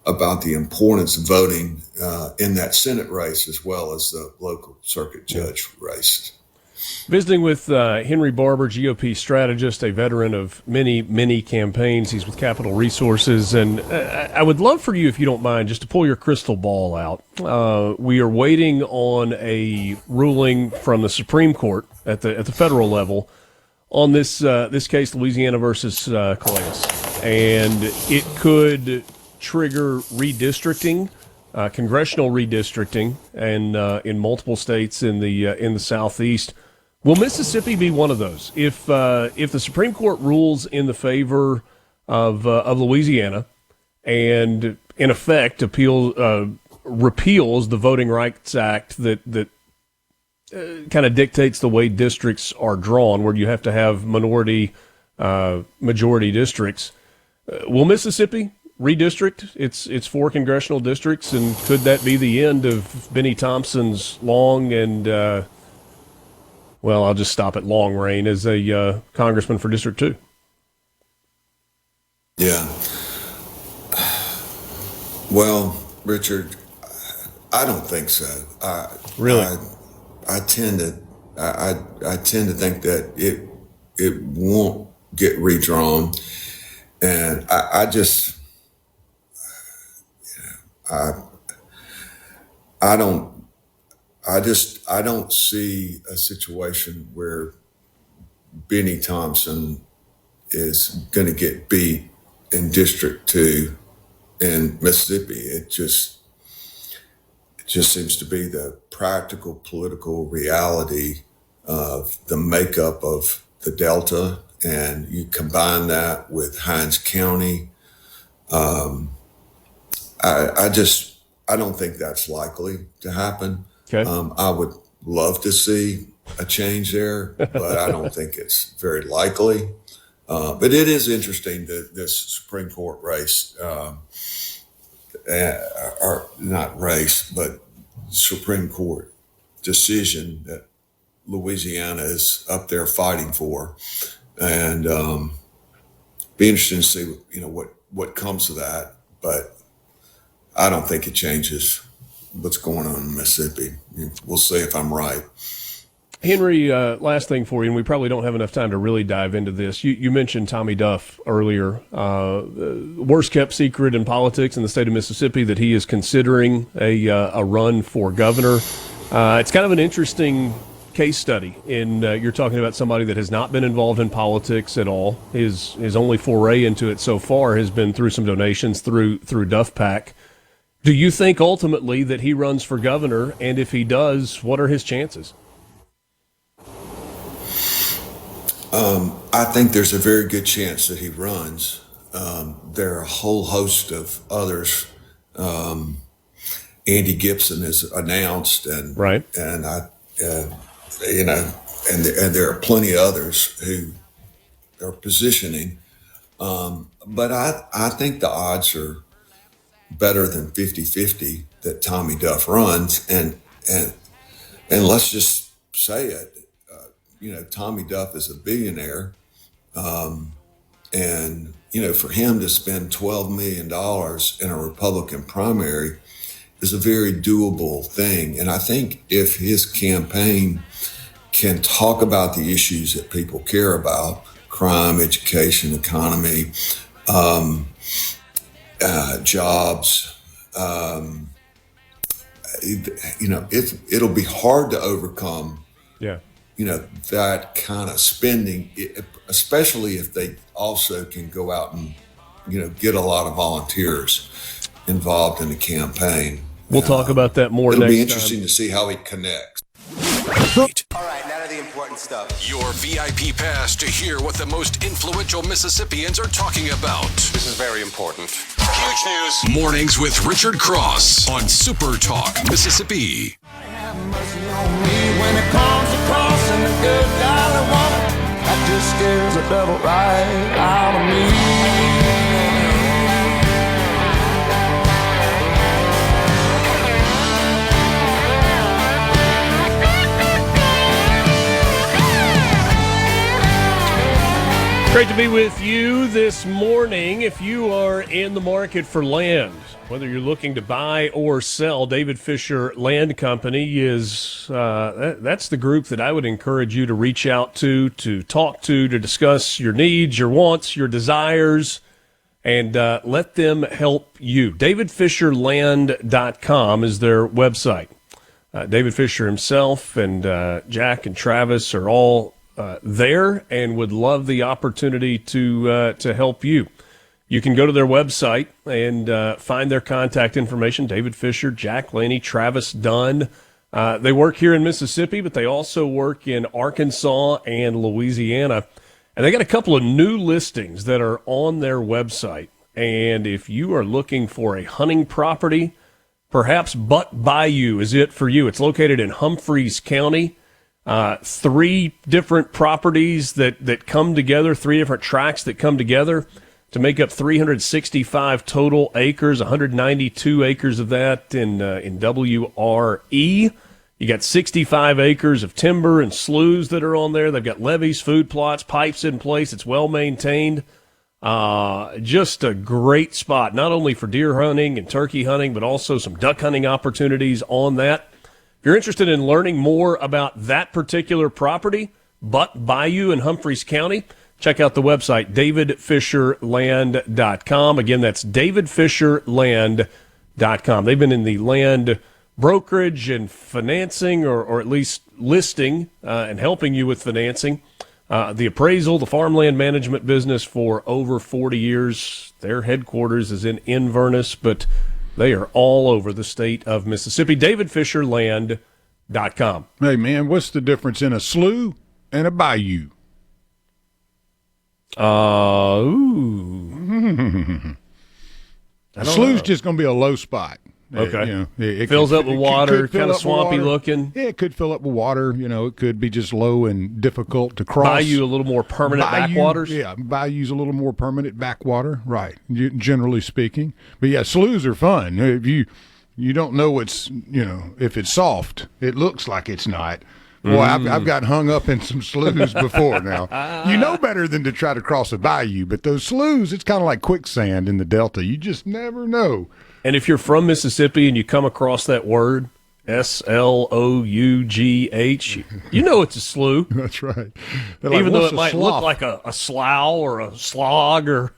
about the importance of voting in that Senate race as well as the local circuit judge race. Visiting with Henry Barbour, GOP strategist, a veteran of many, many campaigns. He's with Capital Resources. And I would love for you, if you don't mind, just to pull your crystal ball out. We are waiting on a ruling from the Supreme Court at the federal level on this case, Louisiana versus Calais. And it could trigger redistricting, congressional redistricting, and in multiple states in the Southeast. Will Mississippi be one of those? If the Supreme Court rules in the favor of Louisiana and in effect repeals the Voting Rights Act that kind of dictates the way districts are drawn, where you have to have majority districts, will Mississippi redistrict its 4 congressional districts, and could that be the end of Benny Thompson's long and I'll just stop at long reign as a congressman for District 2? Yeah. Well, Richard, I don't think so. Really? I tend to think that it won't get redrawn, and I don't see a situation where Benny Thompson is going to get beat in District 2 in Mississippi. It just seems to be the practical political reality of the makeup of the Delta, and you combine that with Hinds County. I don't think that's likely to happen. Okay. I would love to see a change there, but I don't think it's very likely. But it is interesting that this Supreme Court race, or not race, but Supreme Court decision that Louisiana is up there fighting for, and be interesting to see what comes of that. But I don't think it changes what's going on in Mississippi. We'll see if I'm right. Henry, last thing for you, and we probably don't have enough time to really dive into this. You mentioned Tommy Duff earlier. Worst kept secret in politics in the state of Mississippi that he is considering a run for governor. It's kind of an interesting case study. You're talking about somebody that has not been involved in politics at all. His only foray into it so far has been through some donations through Duff PAC. Do you think ultimately that he runs for governor? And if he does, what are his chances? I think there's a very good chance that he runs. There are a whole host of others. Andy Gibson is announced, and right, and and there are plenty of others who are positioning. But I think the odds are better than 50-50 that Tommy Duff runs, and let's just say it. Tommy Duff is a billionaire, and for him to spend $12 million in a Republican primary is a very doable thing. And I think if his campaign can talk about the issues that people care about, crime, education, economy, jobs, it'll be hard to overcome, that kind of spending, especially if they also can go out and, get a lot of volunteers involved in the campaign. We'll talk about that more next time. It'll be interesting to see how he connects. All right, now to the important stuff. Your VIP pass to hear what the most influential Mississippians are talking about. This is very important. Huge news. Mornings with Richard Cross on Super Talk, Mississippi. Have mercy on me when it comes to crossing a good golly woman. That just scares the devil right out of me. Great to be with you this morning. If you are in the market for land, whether you're looking to buy or sell, David Fisher Land Company is that's the group that I would encourage you to reach out to talk to discuss your needs, your wants, your desires, and let them help you. DavidFisherLand.com is their website. David Fisher himself and Jack and Travis are all there and would love the opportunity to help you. You can go to their website and find their contact information. David Fisher, Jack Laney, Travis Dunn. They work here in Mississippi, but they also work in Arkansas and Louisiana. And they got a couple of new listings that are on their website. And if you are looking for a hunting property, perhaps Buck Bayou is it for you. It's located in Humphreys County. 3 different properties that come together, 3 different tracts that come together to make up 365 total acres, 192 acres of that in WRE. You got 65 acres of timber and sloughs that are on there. They've got levees, food plots, pipes in place. It's well maintained. Just a great spot, not only for deer hunting and turkey hunting, but also some duck hunting opportunities on that. If you're interested in learning more about that particular property, Buck Bayou in Humphreys County, check out the website, DavidFisherLand.com. Again, that's DavidFisherLand.com. They've been in the land brokerage and financing, or at least listing and helping you with financing, the appraisal, the farmland management business for over 40 years. Their headquarters is in Inverness, but they are all over the state of Mississippi. DavidFisherLand.com. Hey, man, what's the difference in a slough and a bayou? A slough's just going to be a low spot. Okay. It fills up with water, kind of swampy looking. Yeah, it could fill up with water. It could be just low and difficult to cross. Bayou, a little more permanent backwaters. Yeah, bayou's a little more permanent backwater, right, generally speaking. But, yeah, sloughs are fun. If you don't know what's, if it's soft, it looks like it's not. Boy, I've got hung up in some sloughs before now. You know better than to try to cross a bayou, but those sloughs, it's kind of like quicksand in the Delta. You just never know. And if you're from Mississippi and you come across that word, Slough, you know it's a slough. That's right. Even though it might look like a slough or a slog or...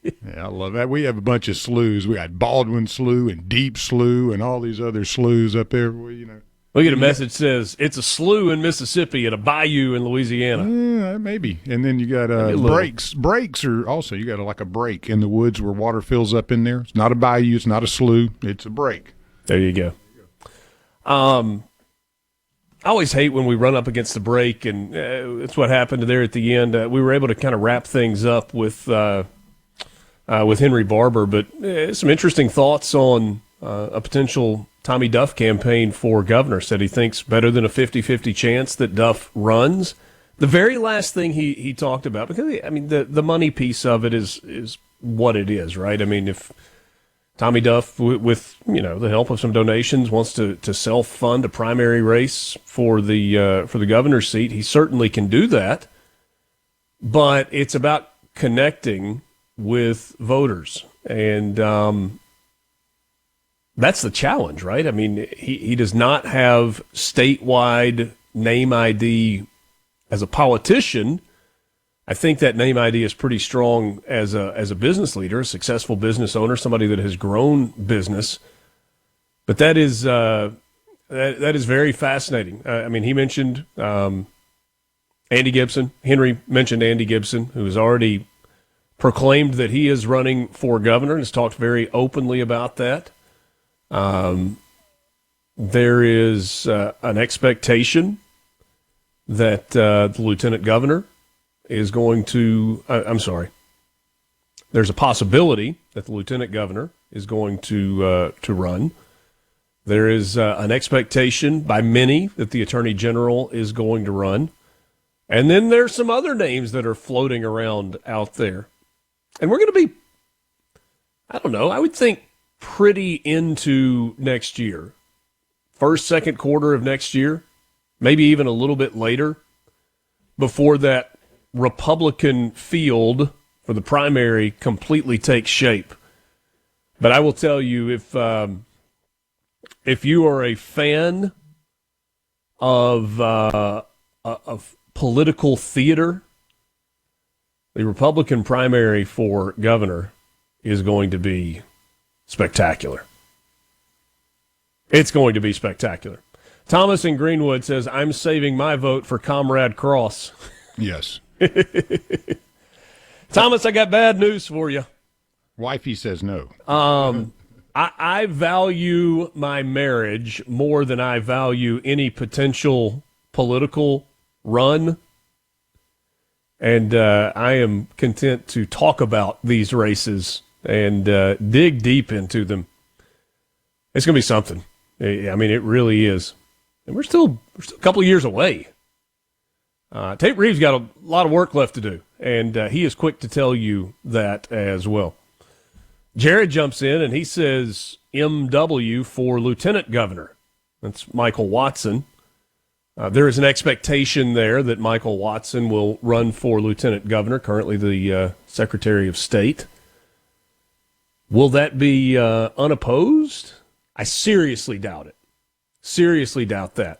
Yeah, I love that. We have a bunch of sloughs. We got Baldwin Slough and Deep Slough and all these other sloughs up there. We get a message that says it's a slough in Mississippi and a bayou in Louisiana. Yeah, maybe. And then you got breaks. Breaks are also, you got like a break in the woods where water fills up in there. It's not a bayou. It's not a slough. It's a break. There you go. I always hate when we run up against the break, and it's what happened there at the end. We were able to kind of wrap things up with Henry Barbour, but some interesting thoughts on a potential Tommy Duff campaign for governor. Said he thinks better than a 50-50 chance that Duff runs. The very last thing he talked about, because the money piece of it is what it is, right? I mean, if Tommy Duff, with the help of some donations, wants to self-fund a primary race for the governor's seat, he certainly can do that. But it's about connecting with voters, and that's the challenge, right? I mean, he does not have statewide name ID as a politician. I think that name ID is pretty strong as a business leader, a successful business owner, somebody that has grown business. But that is that is very fascinating. I mean, he mentioned Andy Gibson. Henry mentioned Andy Gibson, who has already proclaimed that he is running for governor and has talked very openly about that. There is an expectation that the lieutenant governor is going to, there's a possibility that the lieutenant governor is going to run. There is an expectation by many that the attorney general is going to run. And then there's some other names that are floating around out there. And we're going to be, I don't know, I would think pretty into next year. First, second quarter of next year, maybe even a little bit later, before that Republican field for the primary completely takes shape. But I will tell you, if you are a fan of political theater, the Republican primary for governor is going to be spectacular. It's going to be spectacular. Thomas in Greenwood says, I'm saving my vote for Comrade Cross. Yes. Thomas, I got bad news for you. Wifey says no. I value my marriage more than I value any potential political run. And I am content to talk about these races and dig deep into them. It's going to be something. I mean, it really is. And we're still a couple of years away. Tate Reeves got a lot of work left to do, and he is quick to tell you that as well. Jared jumps in, and he says MW for lieutenant governor. That's Michael Watson. There is an expectation there that Michael Watson will run for lieutenant governor, currently the Secretary of State. Will that be unopposed? I seriously doubt it. Seriously doubt that.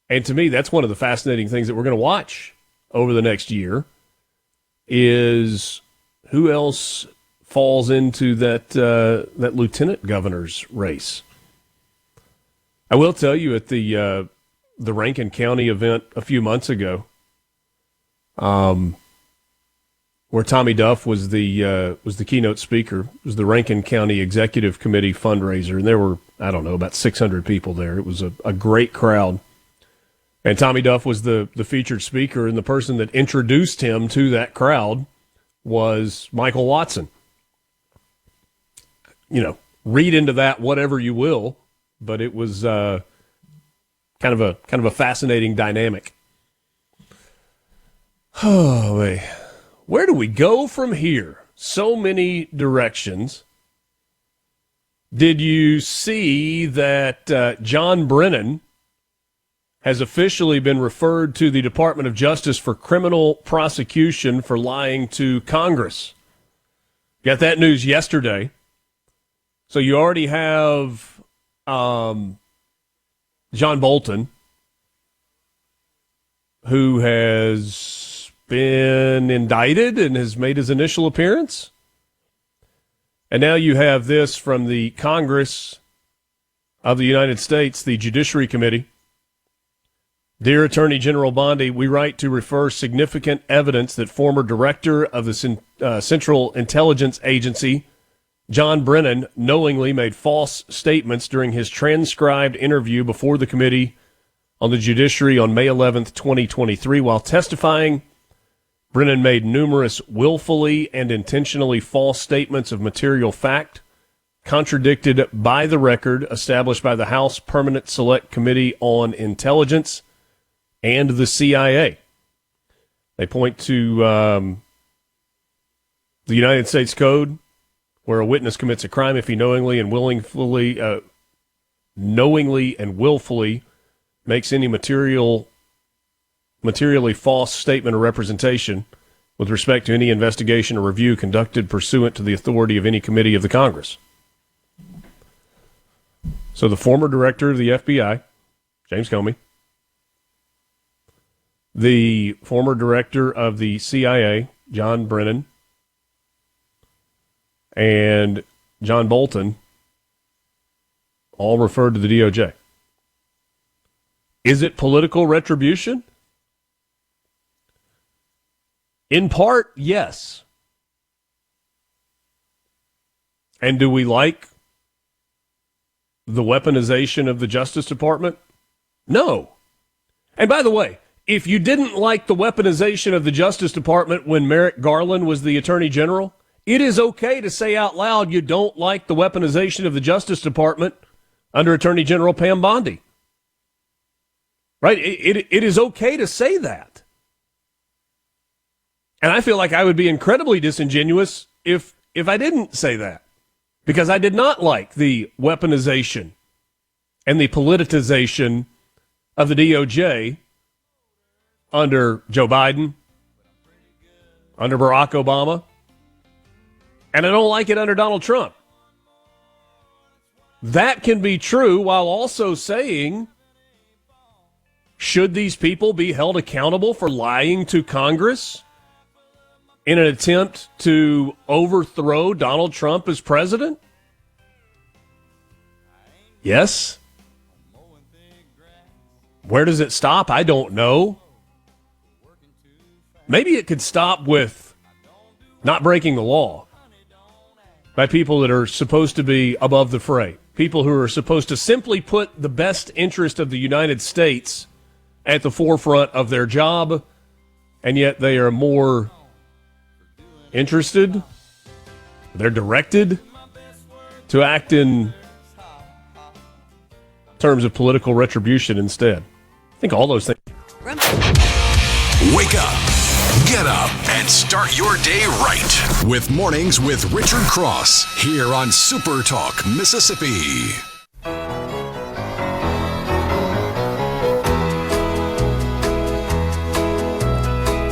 And to me, that's one of the fascinating things that we're going to watch over the next year is who else falls into that lieutenant governor's race. I will tell you at the Rankin County event a few months ago, where Tommy Duff was the keynote speaker. It was the Rankin County Executive Committee fundraiser, and there were, I don't know, about 600 people there. It was a great crowd. And Tommy Duff was the featured speaker, and the person that introduced him to that crowd was Michael Watson. You know, read into that whatever you will, but it was kind of a fascinating dynamic. Oh, man. Where do we go from here? So many directions. Did you see that John Brennan has officially been referred to the Department of Justice for criminal prosecution for lying to Congress? Got that news yesterday. So you already have John Bolton, who has been indicted and has made his initial appearance. And now you have this from the Congress of the United States, the Judiciary Committee. Dear Attorney General Bondi, we write to refer significant evidence that former director of the Central Intelligence Agency, John Brennan, knowingly made false statements during his transcribed interview before the Committee on the Judiciary on May 11th, 2023. While testifying, Brennan made numerous willfully and intentionally false statements of material fact, contradicted by the record established by the House Permanent Select Committee on Intelligence and the CIA. They point to the United States Code, where a witness commits a crime if he knowingly and willfully makes any materially false statement or representation with respect to any investigation or review conducted pursuant to the authority of any committee of the Congress. So the former director of the FBI, James Comey, the former director of the CIA, John Brennan, and John Bolton all referred to the DOJ. Is it political retribution? In part, yes. And do we like the weaponization of the Justice Department? No. And by the way, if you didn't like the weaponization of the Justice Department when Merrick Garland was the Attorney General, it is okay to say out loud you don't like the weaponization of the Justice Department under Attorney General Pam Bondi. Right? It is okay to say that. And I feel like I would be incredibly disingenuous if I didn't say that. Because I did not like the weaponization and the politicization of the DOJ under Joe Biden, under Barack Obama, and I don't like it under Donald Trump. That can be true while also saying, should these people be held accountable for lying to Congress in an attempt to overthrow Donald Trump as president? Yes. Where does it stop? I don't know. Maybe it could stop with not breaking the law by people that are supposed to be above the fray, people who are supposed to simply put the best interest of the United States at the forefront of their job, and yet they are more interested, they're directed to act in terms of political retribution instead. I think all those things. Wake up, get up, and start your day right with Mornings with Richard Cross here on SuperTalk, Mississippi.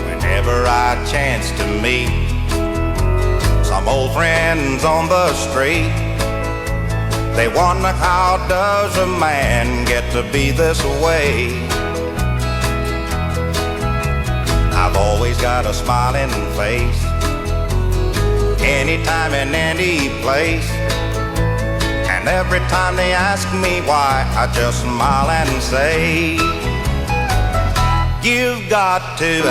Whenever I chance to meet some old friends on the street, they wonder, how does a man get to be this way? I've always got a smiling face, anytime and any place. And every time they ask me why, I just smile and say, you've got to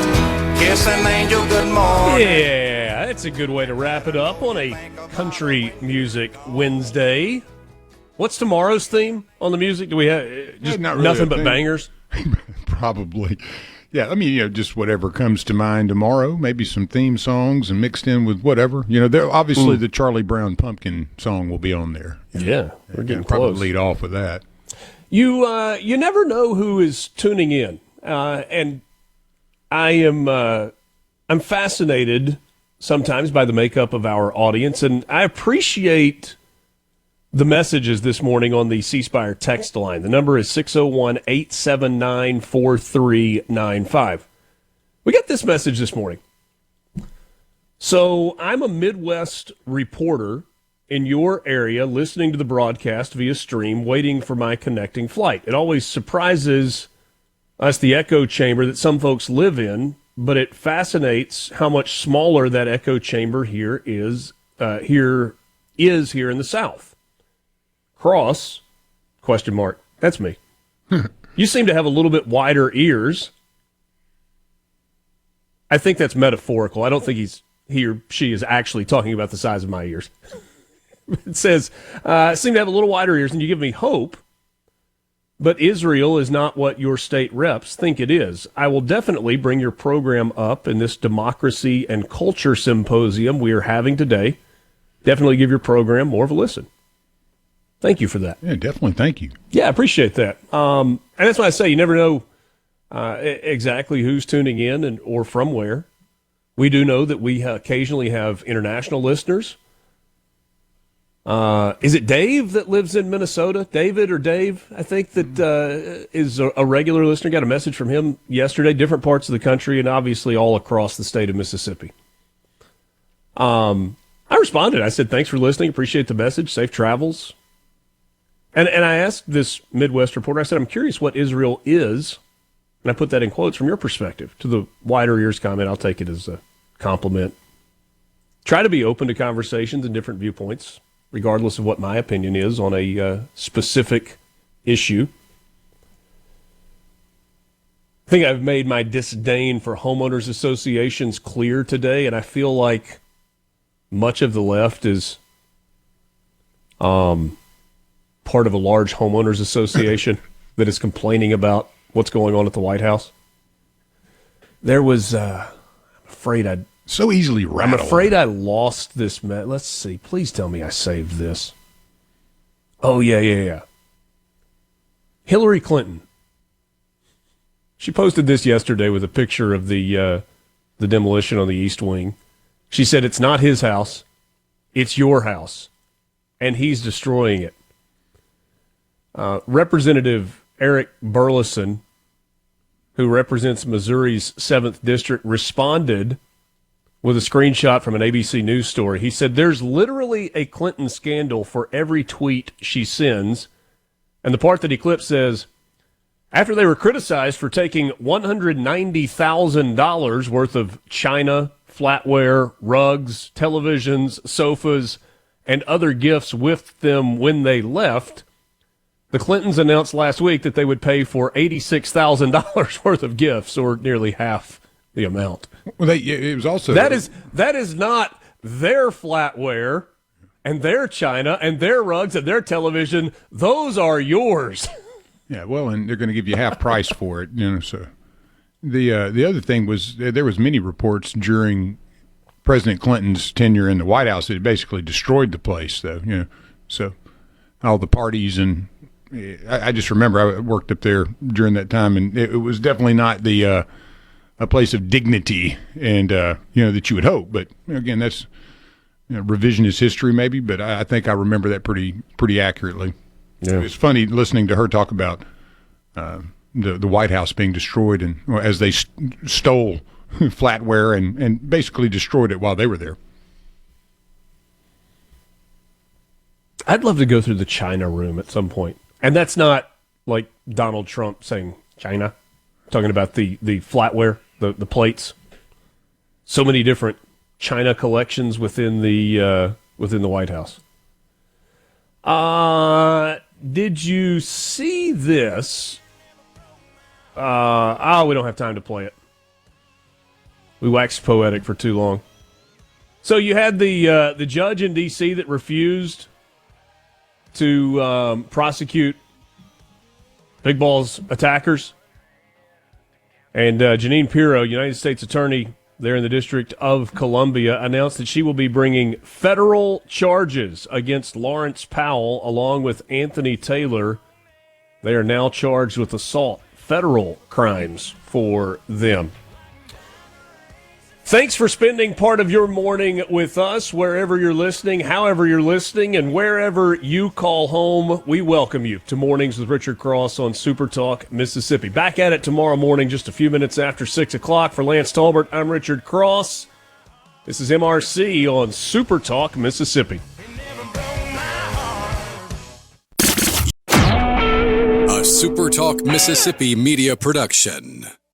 kiss an angel good morning. Yeah, that's a good way to wrap it up on a country music Wednesday. What's tomorrow's theme on the music? Do we have just not really nothing but bangers? Probably. Yeah, I mean, just whatever comes to mind tomorrow. Maybe some theme songs and mixed in with whatever. There obviously the Charlie Brown Pumpkin song will be on there. Yeah, we're getting probably close. Lead off with that. You never know who is tuning in, and I'm fascinated sometimes by the makeup of our audience, and I appreciate the messages this morning on the C Spire text line. The number is 601-879-4395. We got this message this morning. So I'm a Midwest reporter in your area listening to the broadcast via stream, waiting for my connecting flight. It always surprises us, the echo chamber that some folks live in, but it fascinates how much smaller that echo chamber here is here in the South. Cross, ? That's me. You seem to have a little bit wider ears. I think that's metaphorical. I don't think he or she is actually talking about the size of my ears. It says, seem to have a little wider ears, and you give me hope, but Israel is not what your state reps think it is. I will definitely bring your program up in this democracy and culture symposium we are having today. Definitely give your program more of a listen. Thank you for that. Yeah, definitely. Thank you. Yeah, I appreciate that. And that's why I say you never know exactly who's tuning in or from where. We do know that we occasionally have international listeners. Is it Dave that lives in Minnesota? David or Dave, I think, that is a regular listener. Got a message from him yesterday, different parts of the country, and obviously all across the state of Mississippi. I responded. I said, thanks for listening. Appreciate the message. Safe travels. And I asked this Midwest reporter, I said, I'm curious what Israel is, and I put that in quotes from your perspective. To the wider ears comment, I'll take it as a compliment. Try to be open to conversations and different viewpoints, regardless of what my opinion is on a specific issue. I think I've made my disdain for homeowners associations clear today, and I feel like much of the left is part of a large homeowners association that is complaining about what's going on at the White House. There was, I'm afraid I lost this. Let's see. Please tell me I saved this. Oh, yeah. Hillary Clinton. She posted this yesterday with a picture of the demolition on the East Wing. She said, it's not his house, it's your house, and he's destroying it. Representative Eric Burleson, who represents Missouri's 7th District, responded with a screenshot from an ABC News story. He said, there's literally a Clinton scandal for every tweet she sends. And the part that he clipped says, after they were criticized for taking $190,000 worth of china, flatware, rugs, televisions, sofas, and other gifts with them when they left, the Clintons announced last week that they would pay for $86,000 worth of gifts, or nearly half the amount. Well, it was also that is not their flatware and their china and their rugs and their television. Those are yours. Yeah, well, and they're going to give you half price for it, So the other thing was there was many reports during President Clinton's tenure in the White House that it basically destroyed the place, though. So all the parties and I just remember I worked up there during that time, and it was definitely not a place of dignity and that you would hope. But again, that's revisionist history, maybe. But I think I remember that pretty accurately. Yeah. It's funny listening to her talk about the White House being destroyed, and as they stole flatware and basically destroyed it while they were there. I'd love to go through the China room at some point. And that's not like Donald Trump saying China. I'm talking about the flatware, the plates. So many different China collections within the White House. Did you see this? We don't have time to play it. We waxed poetic for too long. So you had the judge in D.C. that refused to prosecute Big Ball's attackers. And Jeanine Pirro, United States Attorney there in the District of Columbia, announced that she will be bringing federal charges against Lawrence Powell along with Anthony Taylor. They are now charged with assault, federal crimes for them. Thanks for spending part of your morning with us, wherever you're listening, however you're listening, and wherever you call home. We welcome you to Mornings with Richard Cross on SuperTalk Mississippi. Back at it tomorrow morning, just a few minutes after 6 o'clock. For Lance Talbert, I'm Richard Cross. This is MRC on SuperTalk Mississippi. A SuperTalk Mississippi media production.